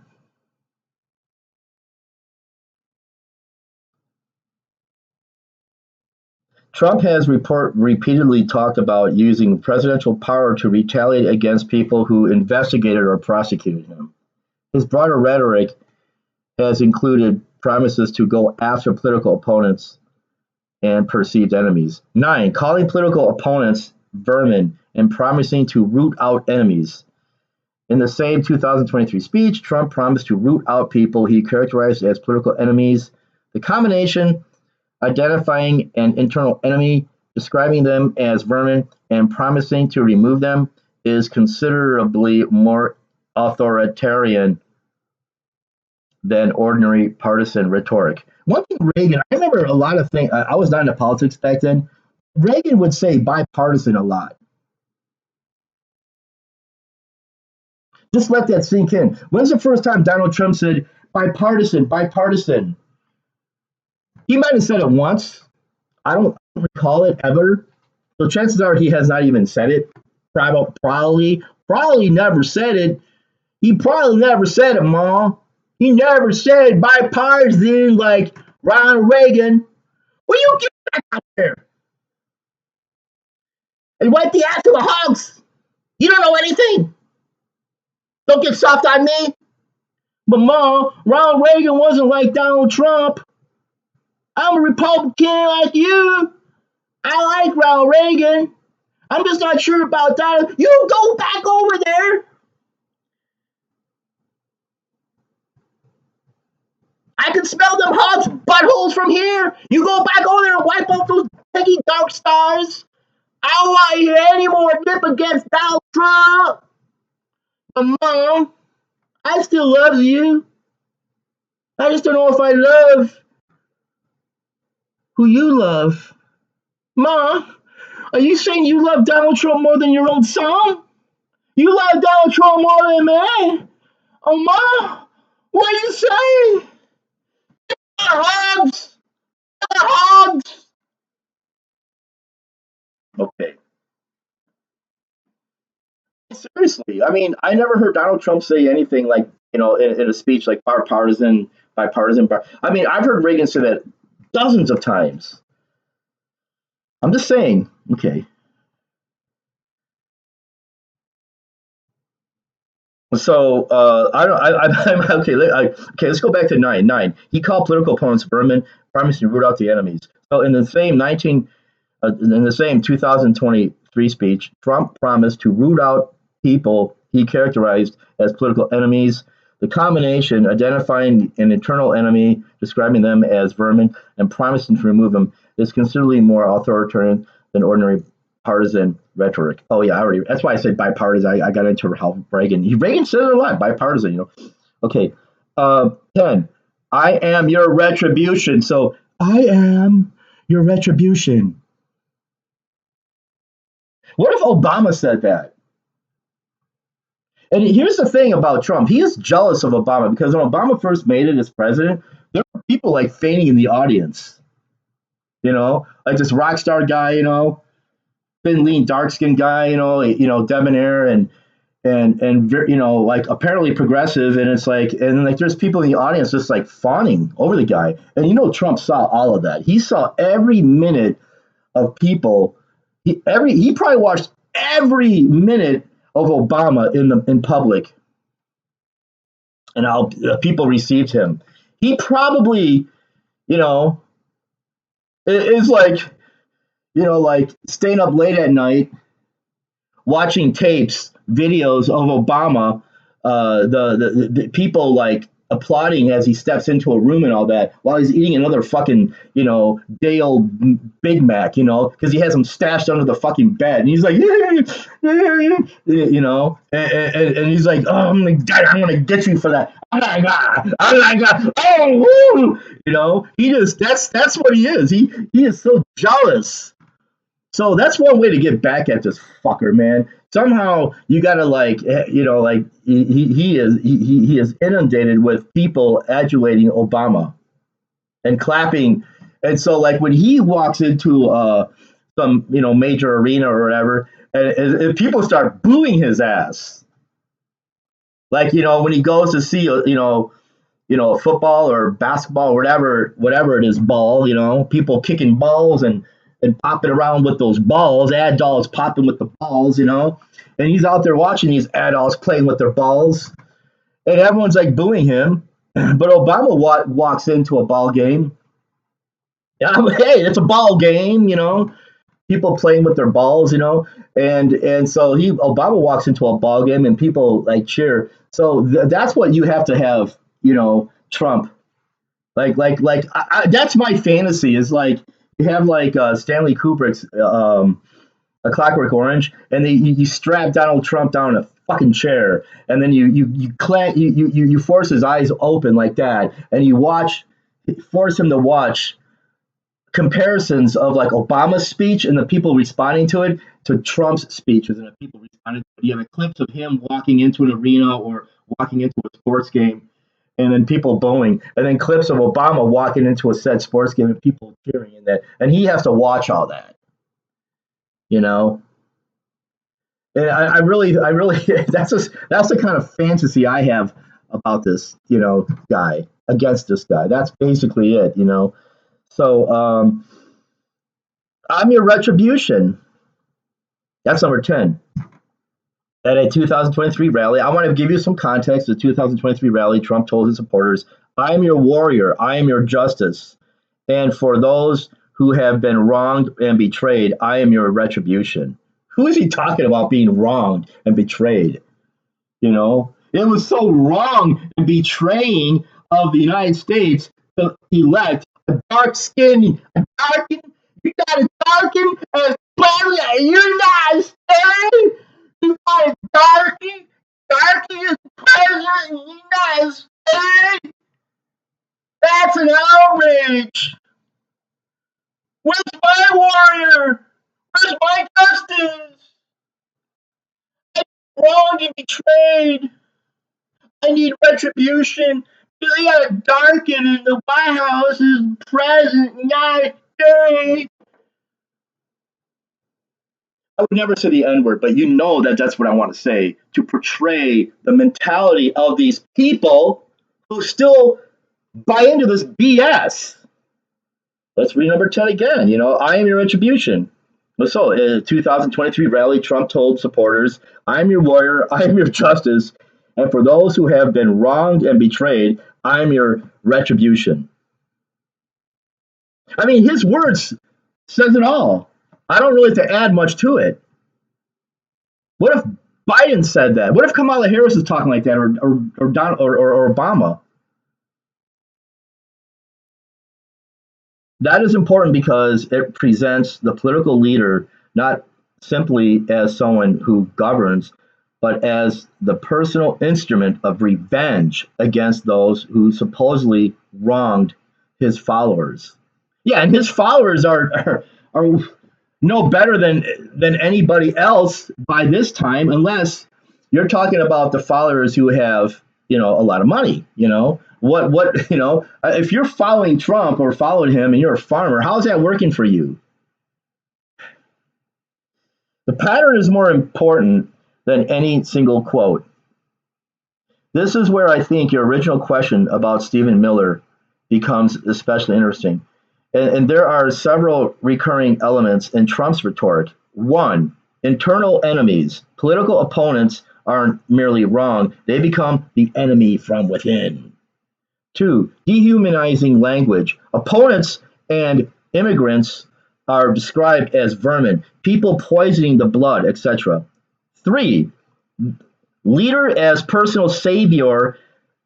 Trump has repeatedly talked about using presidential power to retaliate against people who investigated or prosecuted him. His broader rhetoric has included promises to go after political opponents and perceived enemies. 9, calling political opponents vermin and promising to root out enemies. In the same 2023 speech, Trump promised to root out people he characterized as political enemies. The combination identifying an internal enemy, describing them as vermin, and promising to remove them is considerably more authoritarian than ordinary partisan rhetoric. One thing Reagan, I remember a lot of things, I was not into politics back then. Reagan would say bipartisan a lot. Just let that sink in. When's the first time Donald Trump said bipartisan, bipartisan? He might have said it once. I don't recall it ever. So chances are he has not even said it. Probably never said it. He probably never said it, Ma. He never said bipartisan like Ronald Reagan. Will you get back out there and wipe the ass of the hogs? You don't know anything. Don't get soft on me. But Ma, Ronald Reagan wasn't like Donald Trump. I'm a Republican like you. I like Ronald Reagan. I'm just not sure about that. You go back over there. I can smell them hot buttholes from here. You go back over there and wipe out those piggy dark stars. I don't want to hear any more dip against Donald Trump. But Mom, I still love you. I just don't know if I love who you love. Mom, are you saying you love Donald Trump more than your own son? You love Donald Trump more than me? Oh, Mom, what are you saying? Hugs! Hugs! Okay. Seriously, I mean, I never heard Donald Trump say anything like, in a speech like bipartisan. I mean, I've heard Reagan say that dozens of times. I'm just saying. Okay. So I don't. I'm okay. Okay, let's go back to nine. He called political opponents vermin, promising to root out the enemies. So in the same 2023 speech, Trump promised to root out people he characterized as political enemies. The combination, identifying an internal enemy, describing them as vermin, and promising to remove them, is considerably more authoritarian than ordinary partisan rhetoric. Oh yeah, that's why I said bipartisan. I got into how Reagan said it a lot, bipartisan. Okay, 10. I am your retribution. So I am your retribution. What if Obama said that? And here's the thing about Trump. He is jealous of Obama because when Obama first made it as president, there were people like fainting in the audience. Like this rock star guy, thin, lean, dark skinned guy, debonair and like apparently progressive. And it's like, and like there's people in the audience just like fawning over the guy. And Trump saw all of that. He saw every minute of people. He probably watched every minute of Obama in public and how people received him. He probably, you know, is like, like staying up late at night watching tapes, videos of Obama, the people like applauding as he steps into a room and all that while he's eating another fucking, day old Big Mac, because he has them stashed under the fucking bed. And he's like, and he's like, oh, I'm gonna get you for that. Oh my God. Oh my God. Oh, woo! That's what he is. He is so jealous. So that's one way to get back at this fucker, man. Somehow you gotta like he is inundated with people adulating Obama and clapping, and so like when he walks into some major arena or whatever, and people start booing his ass, like when he goes to see football or basketball or whatever it is, ball, people kicking balls and popping around with those balls, adults popping with the balls, and he's out there watching these adults playing with their balls, and everyone's like booing him. But Obama walks into a ball game. Yeah, hey, it's a ball game, people playing with their balls, and so Obama walks into a ball game and people like cheer. So that's what you have to have, Trump. That's my fantasy is like you have like Stanley Kubrick's A Clockwork Orange, and you strap Donald Trump down in a fucking chair, and then you force his eyes open like that, and force him to watch comparisons of like Obama's speech and the people responding to it to Trump's speeches and the people responding to it. You have clips of him walking into an arena or walking into a sports game and then people booing, and then clips of Obama walking into a said sports game and people cheering in that, and he has to watch all that, you know. And I really, that's the kind of fantasy I have about this, guy against this guy. That's basically it. So I'm your retribution. That's number 10. At a 2023 rally, I want to give you some context. The 2023 rally, Trump told his supporters, I am your warrior. I am your justice. And for those who have been wronged and betrayed, I am your retribution. Who is he talking about being wronged and betrayed? You know, it was so wrong and betraying of the United States to elect a you got a darken as president of the United States. You got a darky is president of the United States. That's an outrage. Where's my warrior? Where's my justice? Wronged and betrayed. I need retribution. They got a darken in the White House is president United States. I would never say the N word, but you know that that's what I want to say to portray the mentality of these people who still buy into this BS. Let's read number 10 again. I am your retribution. So, in a 2023 rally, Trump told supporters, I am your warrior, I am your justice, and for those who have been wronged and betrayed, I am your retribution. I mean, his words says it all. I don't really have to add much to it. What if Biden said that? What if Kamala Harris is talking like that, or Obama? That is important because it presents the political leader not simply as someone who governs, but as the personal instrument of revenge against those who supposedly wronged his followers. Yeah, and his followers are no better than anybody else by this time, unless you're talking about the followers who have a lot of money. What if you're following Trump or following him and you're a farmer, how's that working for you? The pattern is more important than any single quote. This is where I think your original question about Stephen Miller becomes especially interesting. And there are several recurring elements in Trump's rhetoric. One, internal enemies. Political opponents aren't merely wrong, they become the enemy from within. Two, dehumanizing language. Opponents and immigrants are described as vermin, people poisoning the blood, etc. Three, leader as personal savior,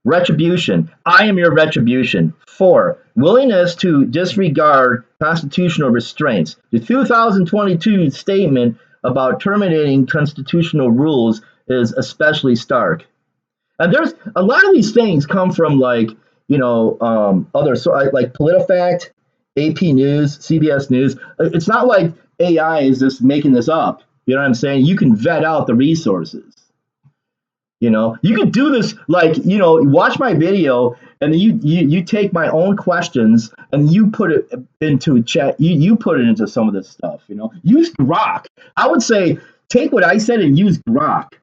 retribution. I am your retribution. Four, willingness to disregard constitutional restraints. The 2022 statement about terminating constitutional rules is especially stark. And there's a lot of these things come from other like PolitiFact, AP News, CBS News. It's not like AI is just making this up. You know what I'm saying? You can vet out the resources. You could do this watch my video and then you take my own questions and you put it into chat. You put it into some of this stuff. Use Grok. I would say take what I said and use Grok.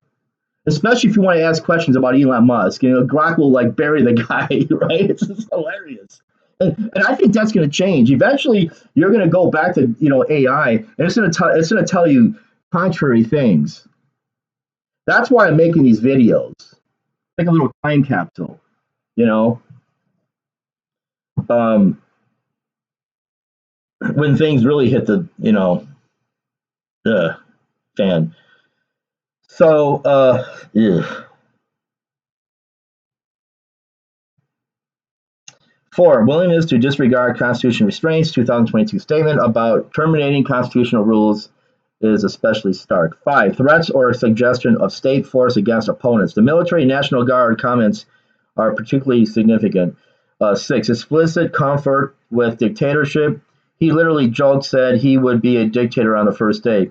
Especially if you want to ask questions about Elon Musk, Grok will bury the guy, right? It's just hilarious, and I think that's going to change. Eventually, you're going to go back to AI, and it's going to tell you contrary things. That's why I'm making these videos, like a little time capsule, um, when things really hit the fan. So, yeah. 4. Willingness to disregard constitutional restraints. 2022 statement about terminating constitutional rules is especially stark. 5. Threats or suggestion of state force against opponents. The military National Guard comments are particularly significant. 6. Explicit comfort with dictatorship. He literally joked, said he would be a dictator on the first day.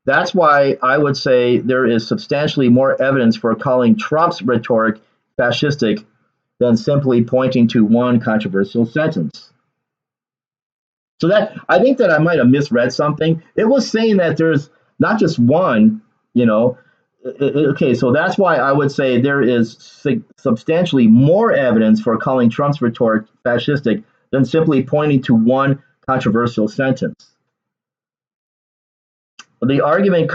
That's why I would say there is substantially more evidence for calling Trump's rhetoric fascistic than simply pointing to one controversial sentence. So that I think that I might have misread something. It was saying that there's not just one, okay, so that's why I would say there is substantially more evidence for calling Trump's rhetoric fascistic than simply pointing to one controversial sentence. The argument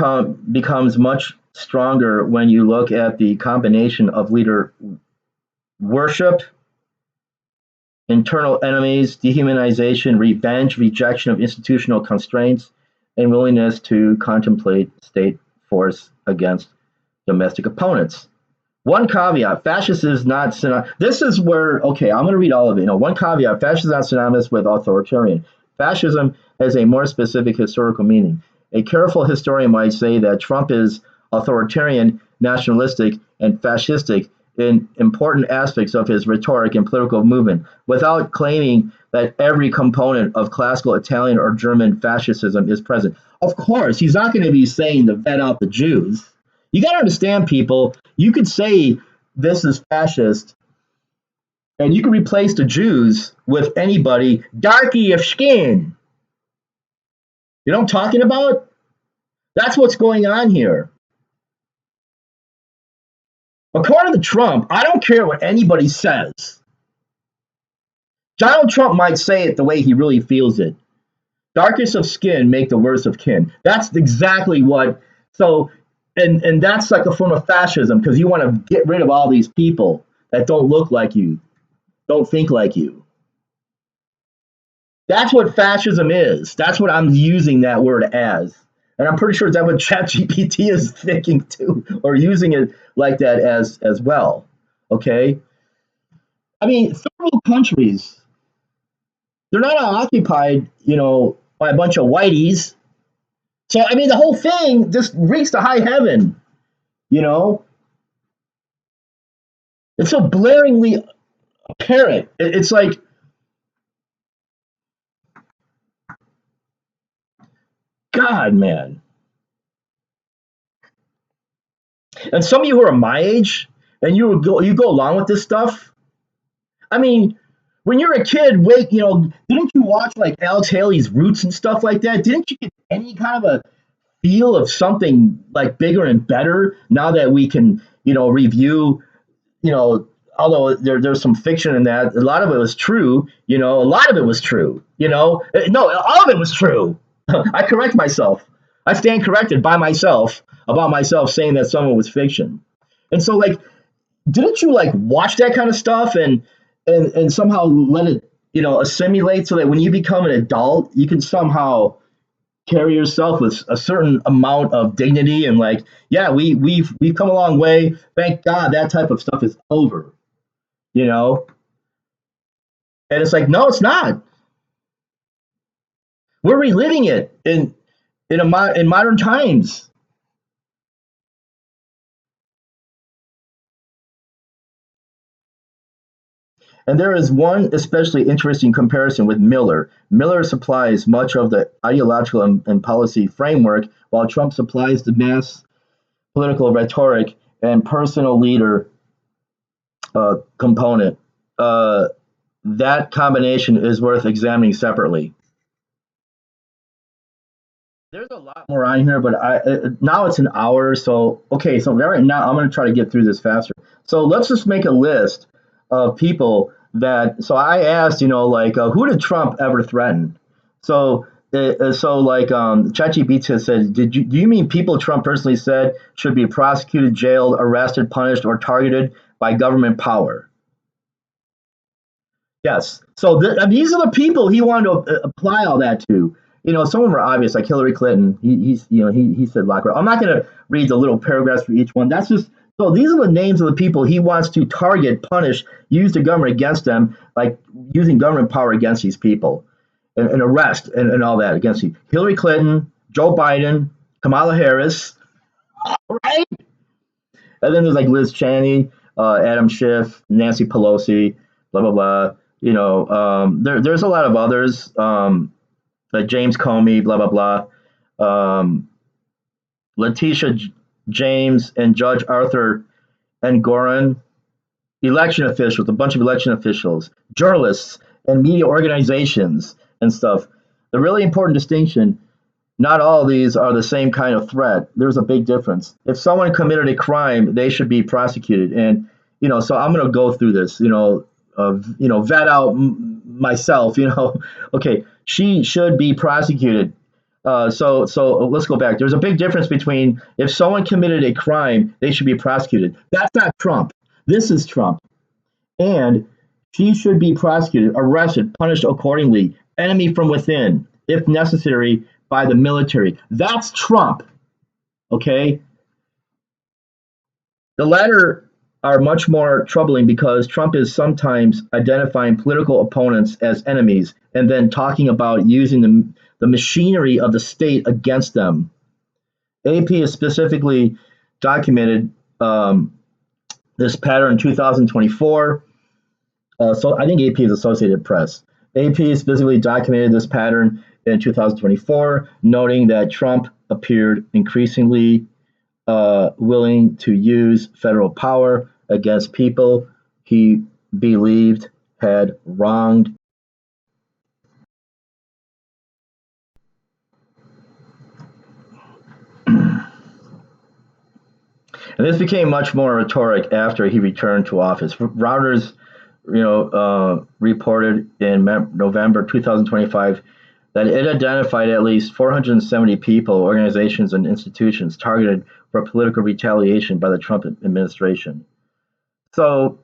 becomes much stronger when you look at the combination of leader worship internal enemies, dehumanization, revenge, rejection of institutional constraints, and willingness to contemplate state force against domestic opponents. One caveat: fascist is not synonymous. This is where, okay, I'm going to read all of it. One caveat: fascist is not synonymous with authoritarian. Fascism has a more specific historical meaning. A careful historian might say that Trump is authoritarian, nationalistic, and fascistic in important aspects of his rhetoric and political movement, without claiming that every component of classical Italian or German fascism is present. Of course, he's not going to be saying to vet out the Jews. You got to understand, people. You could say this is fascist, and you can replace the Jews with anybody darky of skin. You know what I'm talking about? That's what's going on here. According to Trump, I don't care what anybody says. Donald Trump might say it the way he really feels it. Darkest of skin make the worst of kin. That's exactly what. So, and that's like a form of fascism because you want to get rid of all these people that don't look like you, don't think like you. That's what fascism is. That's what I'm using that word as. And I'm pretty sure that's what ChatGPT is thinking too, or using it like that as well. Okay. I mean, third world countries, they're not occupied, by a bunch of whiteys. So I mean, the whole thing just reeks to high heaven. You know, it's so blaringly apparent. It's like, God, man. And some of you who are my age, and you go along with this stuff. I mean, when you're a kid, wait, didn't you watch like Alex Haley's Roots and stuff like that? Didn't you get any kind of a feel of something like bigger and better now that we can, review, you know, although there's some fiction in that, a lot of it was true, a lot of it was true, no, all of it was true. I correct myself. I stand corrected by myself about myself saying that some of it was fiction. And so, like, didn't you like watch that kind of stuff and somehow let it assimilate so that when you become an adult you can somehow carry yourself with a certain amount of dignity and like, yeah, we've come a long way, thank God that type of stuff is over, you know and it's like, no, it's not. We're reliving it in modern times. And there is one especially interesting comparison with Miller. Miller supplies much of the ideological and policy framework, while Trump supplies the mass political rhetoric and personal leader component. That combination is worth examining separately. There's a lot more on here, but now it's an hour. So okay, so right now I'm going to try to get through this faster. So let's just make a list of people that. So I asked, like, who did Trump ever threaten? So like ChatGPT said, do you mean people Trump personally said should be prosecuted, jailed, arrested, punished, or targeted by government power? Yes. So these are the people he wanted to apply all that to. Some of them are obvious, like Hillary Clinton. He said lock her up. I'm not going to read the little paragraphs for each one. That's just so these are the names of the people he wants to target, punish, use the government against them, like using government power against these people, and arrest and all that against you. Hillary Clinton, Joe Biden, Kamala Harris, right? And then there's like Liz Cheney, Adam Schiff, Nancy Pelosi, blah blah blah. There's a lot of others, like James Comey, blah blah blah. Letitia James and Judge Arthur Engoron, election officials, a bunch of election officials, journalists, and media organizations and stuff. The really important distinction: not all of these are the same kind of threat. There's a big difference. If someone committed a crime, they should be prosecuted. And so I'm going to go through this. Vet out myself. Okay, she should be prosecuted. So let's go back. There's a big difference between if someone committed a crime, they should be prosecuted. That's not Trump. This is Trump, and She should be prosecuted, arrested, punished accordingly, enemy from within, if necessary, by the military. That's Trump, okay? The latter are much more troubling because Trump is sometimes identifying political opponents as enemies and then talking about using the machinery of the state against them. AP has specifically documented this pattern in 2024. So I think AP is Associated Press. AP specifically documented this pattern in 2024, noting that Trump appeared increasingly willing to use federal power against people he believed had wronged. And this became much more rhetoric after he returned to office. Reuters, reported in November 2025 that it identified at least 470 people, organizations, and institutions targeted for political retaliation by the Trump administration. So,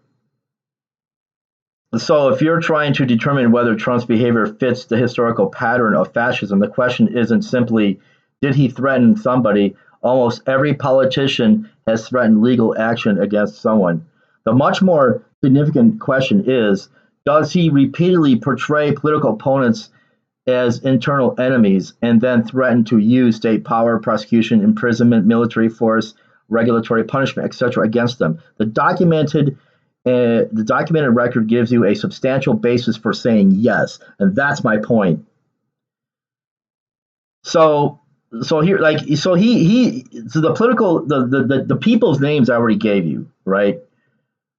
so if you're trying to determine whether Trump's behavior fits the historical pattern of fascism, the question isn't simply, did he threaten somebody? Almost every politician has threatened legal action against someone. The much more significant question is, does he repeatedly portray political opponents as internal enemies and then threaten to use state power, prosecution, imprisonment, military force, regulatory punishment, etc., against them? The documented record gives you a substantial basis for saying yes, and that's my point. So, so here, like, so the political, the people's names I already gave you, right?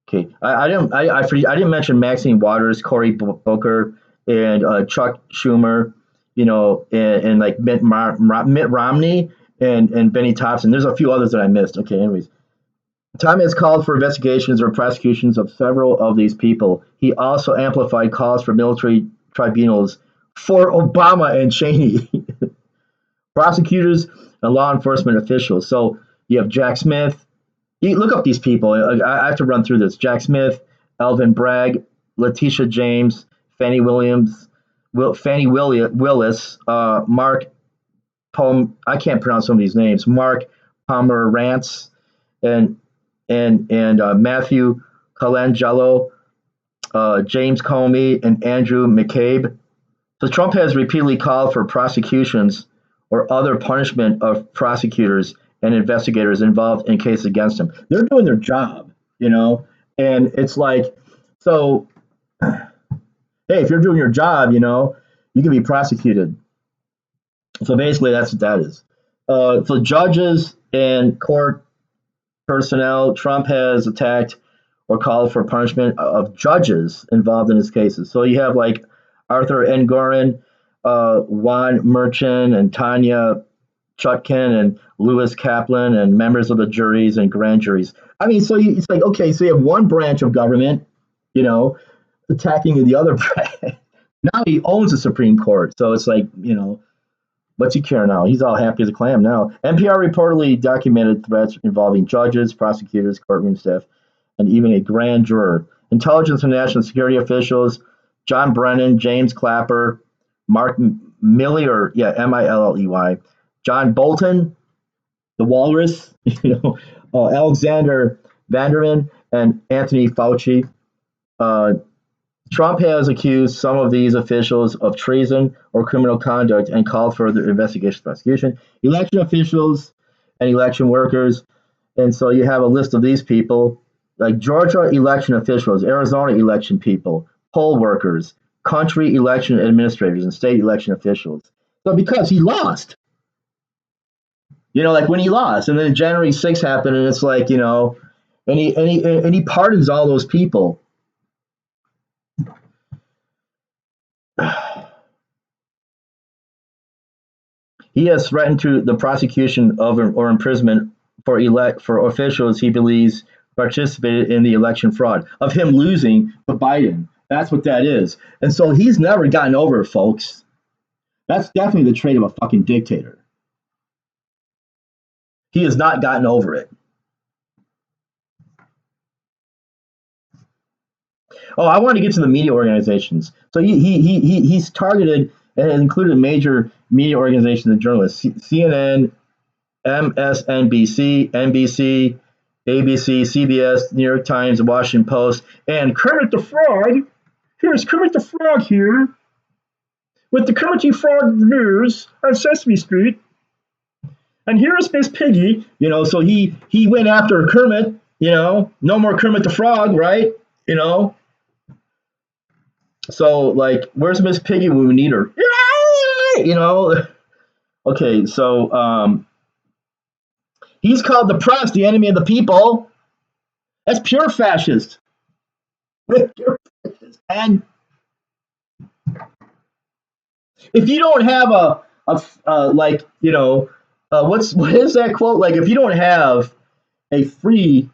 Okay, I didn't mention Maxine Waters, Cory Booker, and Chuck Schumer, and like Mitt Romney and Benny Thompson. There's a few others that I missed. Okay, anyways, Time has called for investigations or prosecutions of several of these people. He also amplified calls for military tribunals for Obama and Cheney, prosecutors and law enforcement officials. So you have Jack Smith. You look up these people. I have to run through this. Jack Smith, Elvin Bragg, Letitia James, Fannie Willis, Mark I can't pronounce some of these names. Mark Pomerantz, and Matthew Colangelo, James Comey, and Andrew McCabe. So Trump has repeatedly called for prosecutions or other punishment of prosecutors and investigators involved in cases against him. They're doing their job, and it's like, so, hey, if you're doing your job, you can be prosecuted. So basically, that's what that is. So judges and court personnel, Trump has attacked or called for punishment of judges involved in his cases. So you have like Arthur Engoron, Juan Merchan, and Tanya Chutkin, and Lewis Kaplan, and members of the juries and grand juries. I mean, it's like, okay, so you have one branch of government, attacking the other branch. Now he owns the Supreme Court. So it's like, what's he care now? He's all happy as a clam now. NPR reportedly documented threats involving judges, prosecutors, courtroom staff, and even a grand juror. Intelligence and national security officials, John Brennan, James Clapper, Mark Milley, Milley, John Bolton, the Walrus, Alexander Vanderman, and Anthony Fauci. Trump has accused some of these officials of treason or criminal conduct and called for their investigation prosecution. Election officials and election workers. And so you have a list of these people, like Georgia election officials, Arizona election people, poll workers, country election administrators, and state election officials. So because he lost, like when he lost, and then January 6th happened, and it's like, and he pardons all those people. He has threatened to the prosecution of or imprisonment for officials he believes participated in the election fraud of him losing to Biden. That's what that is. And so he's never gotten over it, folks. That's definitely the trait of a fucking dictator. He has not gotten over it. Oh, I want to get to the media organizations. So he's targeted and has included major media organizations and journalists: CNN, MSNBC, NBC, ABC, CBS, New York Times, Washington Post, and Kermit the Frog. Here's Kermit the Frog here with the Kermit the Frog news on Sesame Street. And here's Miss Piggy. So he went after Kermit. No more Kermit the Frog, right? You know. So like, where's Miss Piggy when we need her? You know. Okay, so he's called the press the enemy of the people. That's pure fascist. And if you don't have like what is that quote? Like, if you don't have a free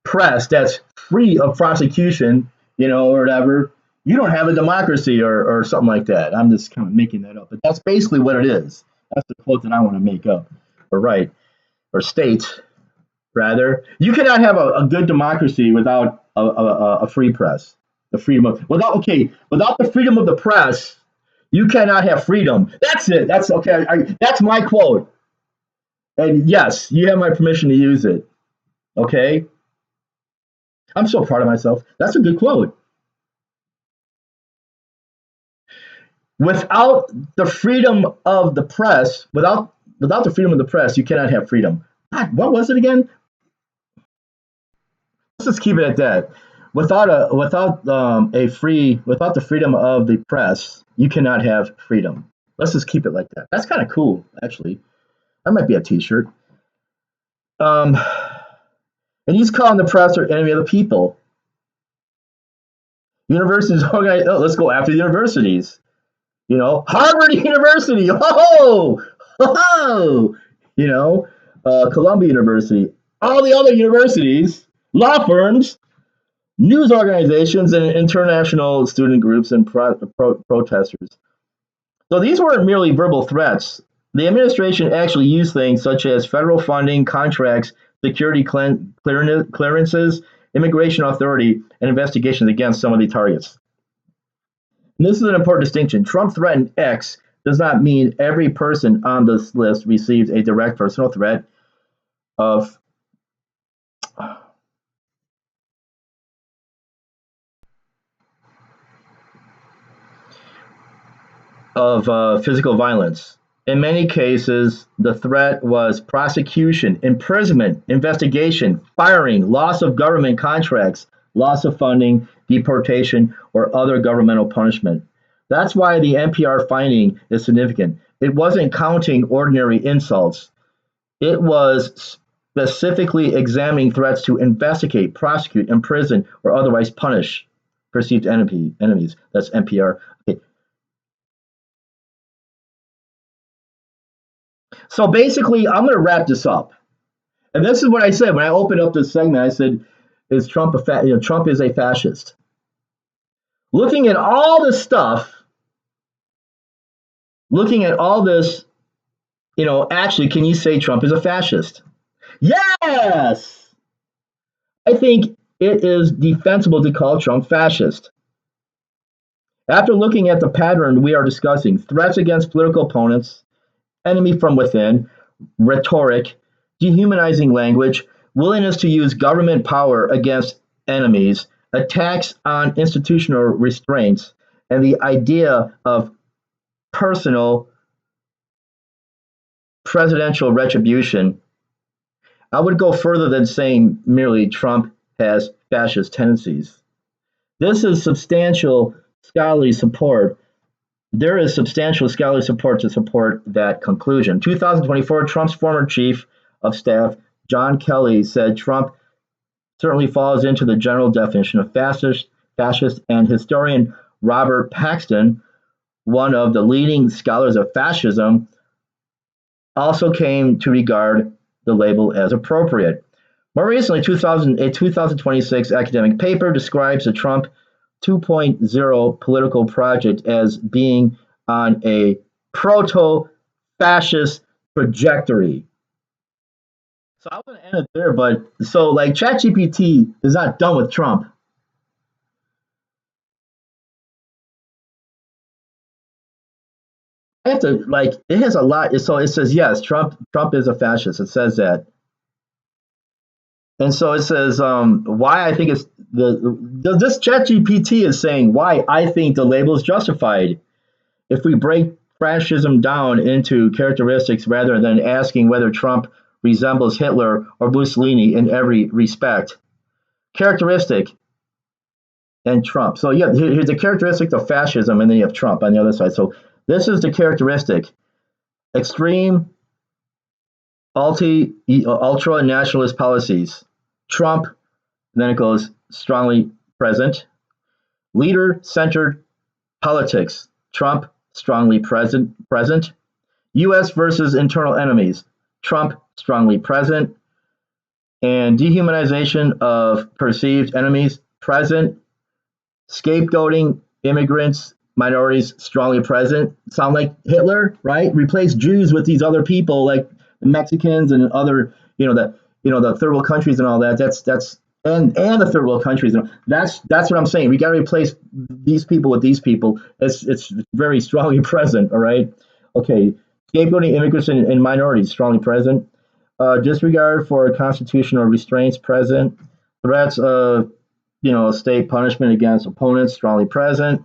press that's free of prosecution, or whatever, you don't have a democracy, or something like that. I'm just kind of making that up, but that's basically what it is. That's the quote that I want to make up, or write, or state, rather. You cannot have a good democracy without a free press. The freedom of without the freedom of the press, you cannot have freedom. That's it. That's okay. That's my quote. And yes, you have my permission to use it. Okay. I'm so proud of myself. That's a good quote. Without the freedom of the press, without the freedom of the press, you cannot have freedom. God, what was it again? Let's just keep it at that. Without the freedom of the press, you cannot have freedom. Let's just keep it like that. That's kind of cool, actually. That might be a T-shirt. And he's calling the press our enemy of the people. Universities organize. Oh, let's go after the universities. Harvard University. Oh, oh, Columbia University. All the other universities, law firms, news organizations, and international student groups and protesters. So these weren't merely verbal threats. The administration actually used things such as federal funding, contracts, security clearances, immigration authority, and investigations against some of the targets. And this is an important distinction. Trump threatened X does not mean every person on this list receives a direct personal threat of physical violence. In many cases, the threat was prosecution, imprisonment, investigation, firing, loss of government contracts, loss of funding, deportation, or other governmental punishment. That's why the NPR finding is significant. It wasn't counting ordinary insults, it was specifically examining threats to investigate, prosecute, imprison, or otherwise punish perceived enemies. That's NPR. Okay. So basically, I'm going to wrap this up. And this is what I said when I opened up this segment. I said, "Is Trump Trump is a fascist?" Looking at all this stuff, looking at all this, actually, can you say Trump is a fascist? Yes, I think it is defensible to call Trump fascist. After looking at the pattern we are discussing, threats against political opponents, enemy from within, rhetoric, dehumanizing language, willingness to use government power against enemies, attacks on institutional restraints, and the idea of personal presidential retribution, I would go further than saying merely Trump has fascist tendencies. This is substantial scholarly support. There is substantial scholarly support to support that conclusion. 2024, Trump's former chief of staff, John Kelly, said Trump certainly falls into the general definition of fascist, and historian Robert Paxton, one of the leading scholars of fascism, also came to regard the label as appropriate. More recently, a 2026 academic paper describes the Trump 2.0 political project as being on a proto-fascist trajectory. So I was going to end it there, but so like ChatGPT is not done with Trump. I have to like it has a lot. So it says yes, Trump is a fascist. It says that, and so it says why I think it's this ChatGPT is saying why I think the label is justified. If we break fascism down into characteristics rather than asking whether Trump resembles Hitler or Mussolini in every respect, characteristic and Trump. So yeah, here's the characteristic of fascism, and then you have Trump on the other side. So this is the characteristic: extreme ultra nationalist policies. Trump, and then it goes strongly present. Leader centered politics. Trump strongly present. U.S. versus internal enemies. Trump strongly present. And dehumanization of perceived enemies present. Scapegoating immigrants, minorities strongly present. Sound like Hitler, right? Replace Jews with these other people like the Mexicans and other, the third world countries and all that. That's and the third world countries. That's what I'm saying. We got to replace these people with these people. It's very strongly present. All right. Okay. Scapegoating immigrants and minorities strongly present. Disregard for constitutional restraints present. Threats of state punishment against opponents strongly present.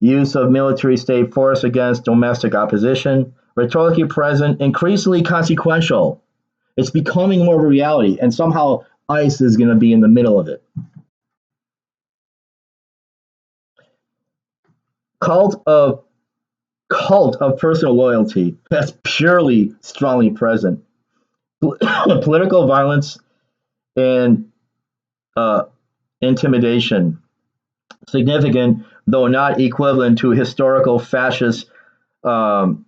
Use of military state force against domestic opposition rhetorically present. Increasingly consequential. It's becoming more of a reality, and somehow ICE is going to be in the middle of it. Cult of cult of personal loyalty. That's purely strongly present. Political violence and uh, intimidation. Significant, though not equivalent to historical fascist um,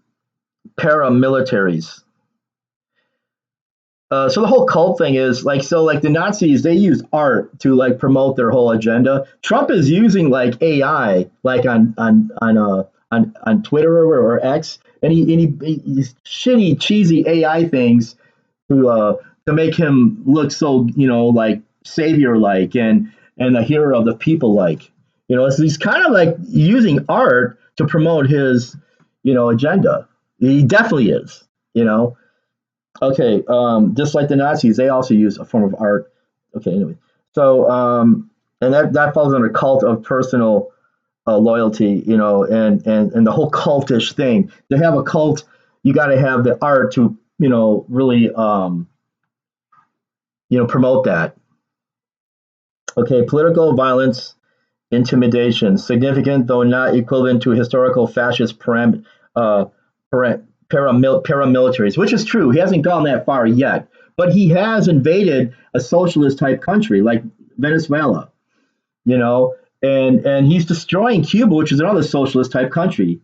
paramilitaries. So the whole cult thing is like the Nazis, they use art to like promote their whole agenda. Trump is using like AI like on Twitter or X, and he's shitty cheesy AI things to make him look so like savior like and a hero of the people like so he's kind of like using art to promote his agenda. He definitely is. You know Okay, just like the Nazis, they also use a form of art. Okay, anyway, so and that falls under cult of personal loyalty, and the whole cultish thing. To have a cult, you got to have the art to really promote that. Okay, political violence, intimidation, significant though not equivalent to historical fascist paramilitaries, which is true. He hasn't gone that far yet, but he has invaded a socialist type country like Venezuela, you know, and he's destroying Cuba, which is another socialist type country.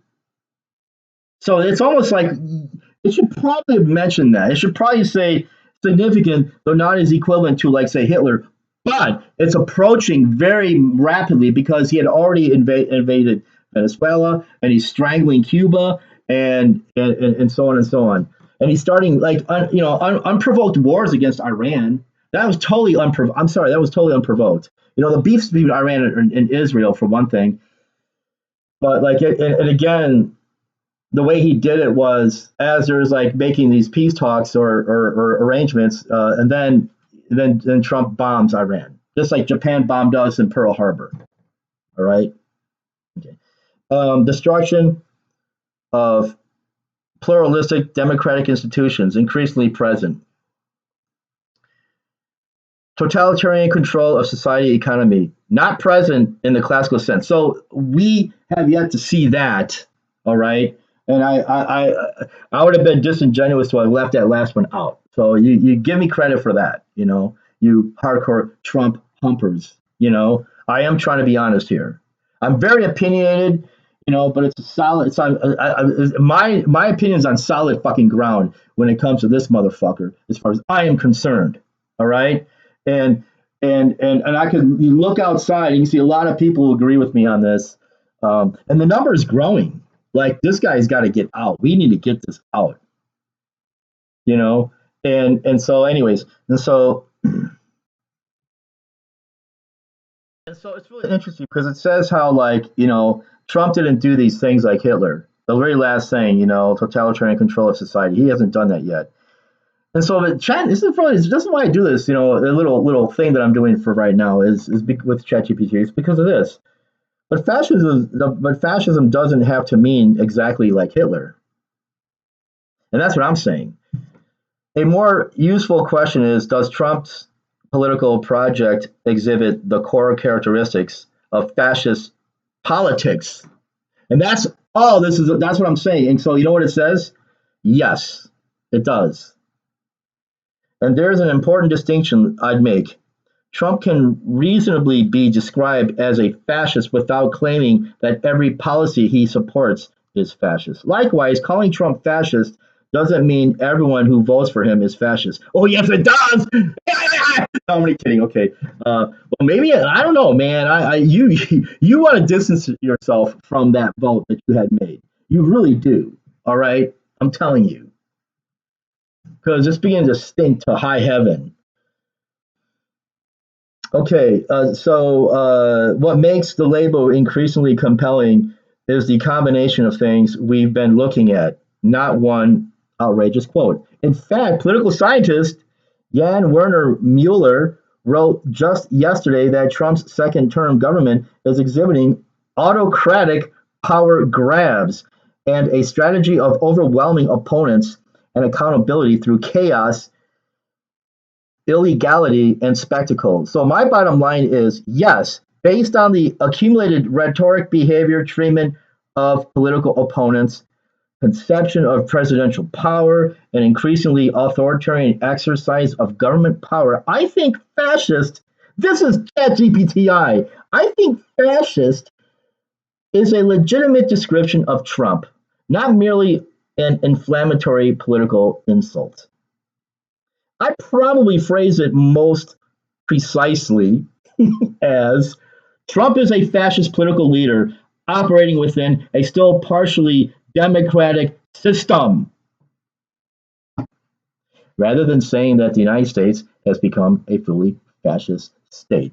So it's almost like it should probably have mentioned that. It should probably say significant, though not as equivalent to, like, say, Hitler, but it's approaching very rapidly because he had already invaded Venezuela and he's strangling Cuba and so on and so on. And he's starting like unprovoked wars against Iran. That was totally unprovoked. I'm sorry, that was totally unprovoked. The beefs between Iran and Israel for one thing, but like and again, the way he did it was as there's like making these peace talks or arrangements, and then Trump bombs Iran, just like Japan bombed us in Pearl Harbor. All right. Okay. Destruction of pluralistic democratic institutions increasingly present. Totalitarian control of society economy not present in the classical sense. So we have yet to see that. All right. And I would have been disingenuous to have left that last one out. So you give me credit for that, you hardcore Trump humpers. I am trying to be honest here. I'm very opinionated, but it's a solid. It's on my opinion is on solid fucking ground when it comes to this motherfucker, as far as I am concerned. All right, and and I could look outside and you can see a lot of people who agree with me on this, and the number is growing. Like this guy's got to get out. We need to get this out. You know, and so anyways, and so it's really interesting because it says how like Trump didn't do these things like Hitler. The very last thing, you know, totalitarian control of society. He hasn't done that yet. And so, chat. This is why I do this. You know, the little thing that I'm doing for right now with ChatGPT. It's because of this. But fascism doesn't have to mean exactly like Hitler, and that's what I'm saying. A more useful question is: does Trump's political project exhibit the core characteristics of fascist politics? And that's all. That's what I'm saying. And so, you know what it says? Yes, it does. And there's an important distinction I'd make. Trump can reasonably be described as a fascist without claiming that every policy he supports is fascist. Likewise, calling Trump fascist doesn't mean everyone who votes for him is fascist. Oh, yes, it does. No, I'm only kidding. Okay. Well, maybe I don't know, man. You want to distance yourself from that vote that you had made. You really do. All right. I'm telling you, because it's beginning to stink to high heaven. Okay, what makes the label increasingly compelling is the combination of things we've been looking at, not one outrageous quote. In fact, political scientist Jan Werner Mueller wrote just yesterday that Trump's second term government is exhibiting autocratic power grabs and a strategy of overwhelming opponents and accountability through chaos, illegality, and spectacle. So my bottom line is yes, based on the accumulated rhetoric, behavior, treatment of political opponents, conception of presidential power, and increasingly authoritarian exercise of government power, I think fascist, this is ChatGPT. I think fascist is a legitimate description of Trump, not merely an inflammatory political insult. I probably phrase it most precisely as Trump is a fascist political leader operating within a still partially democratic system, rather than saying that the United States has become a fully fascist state.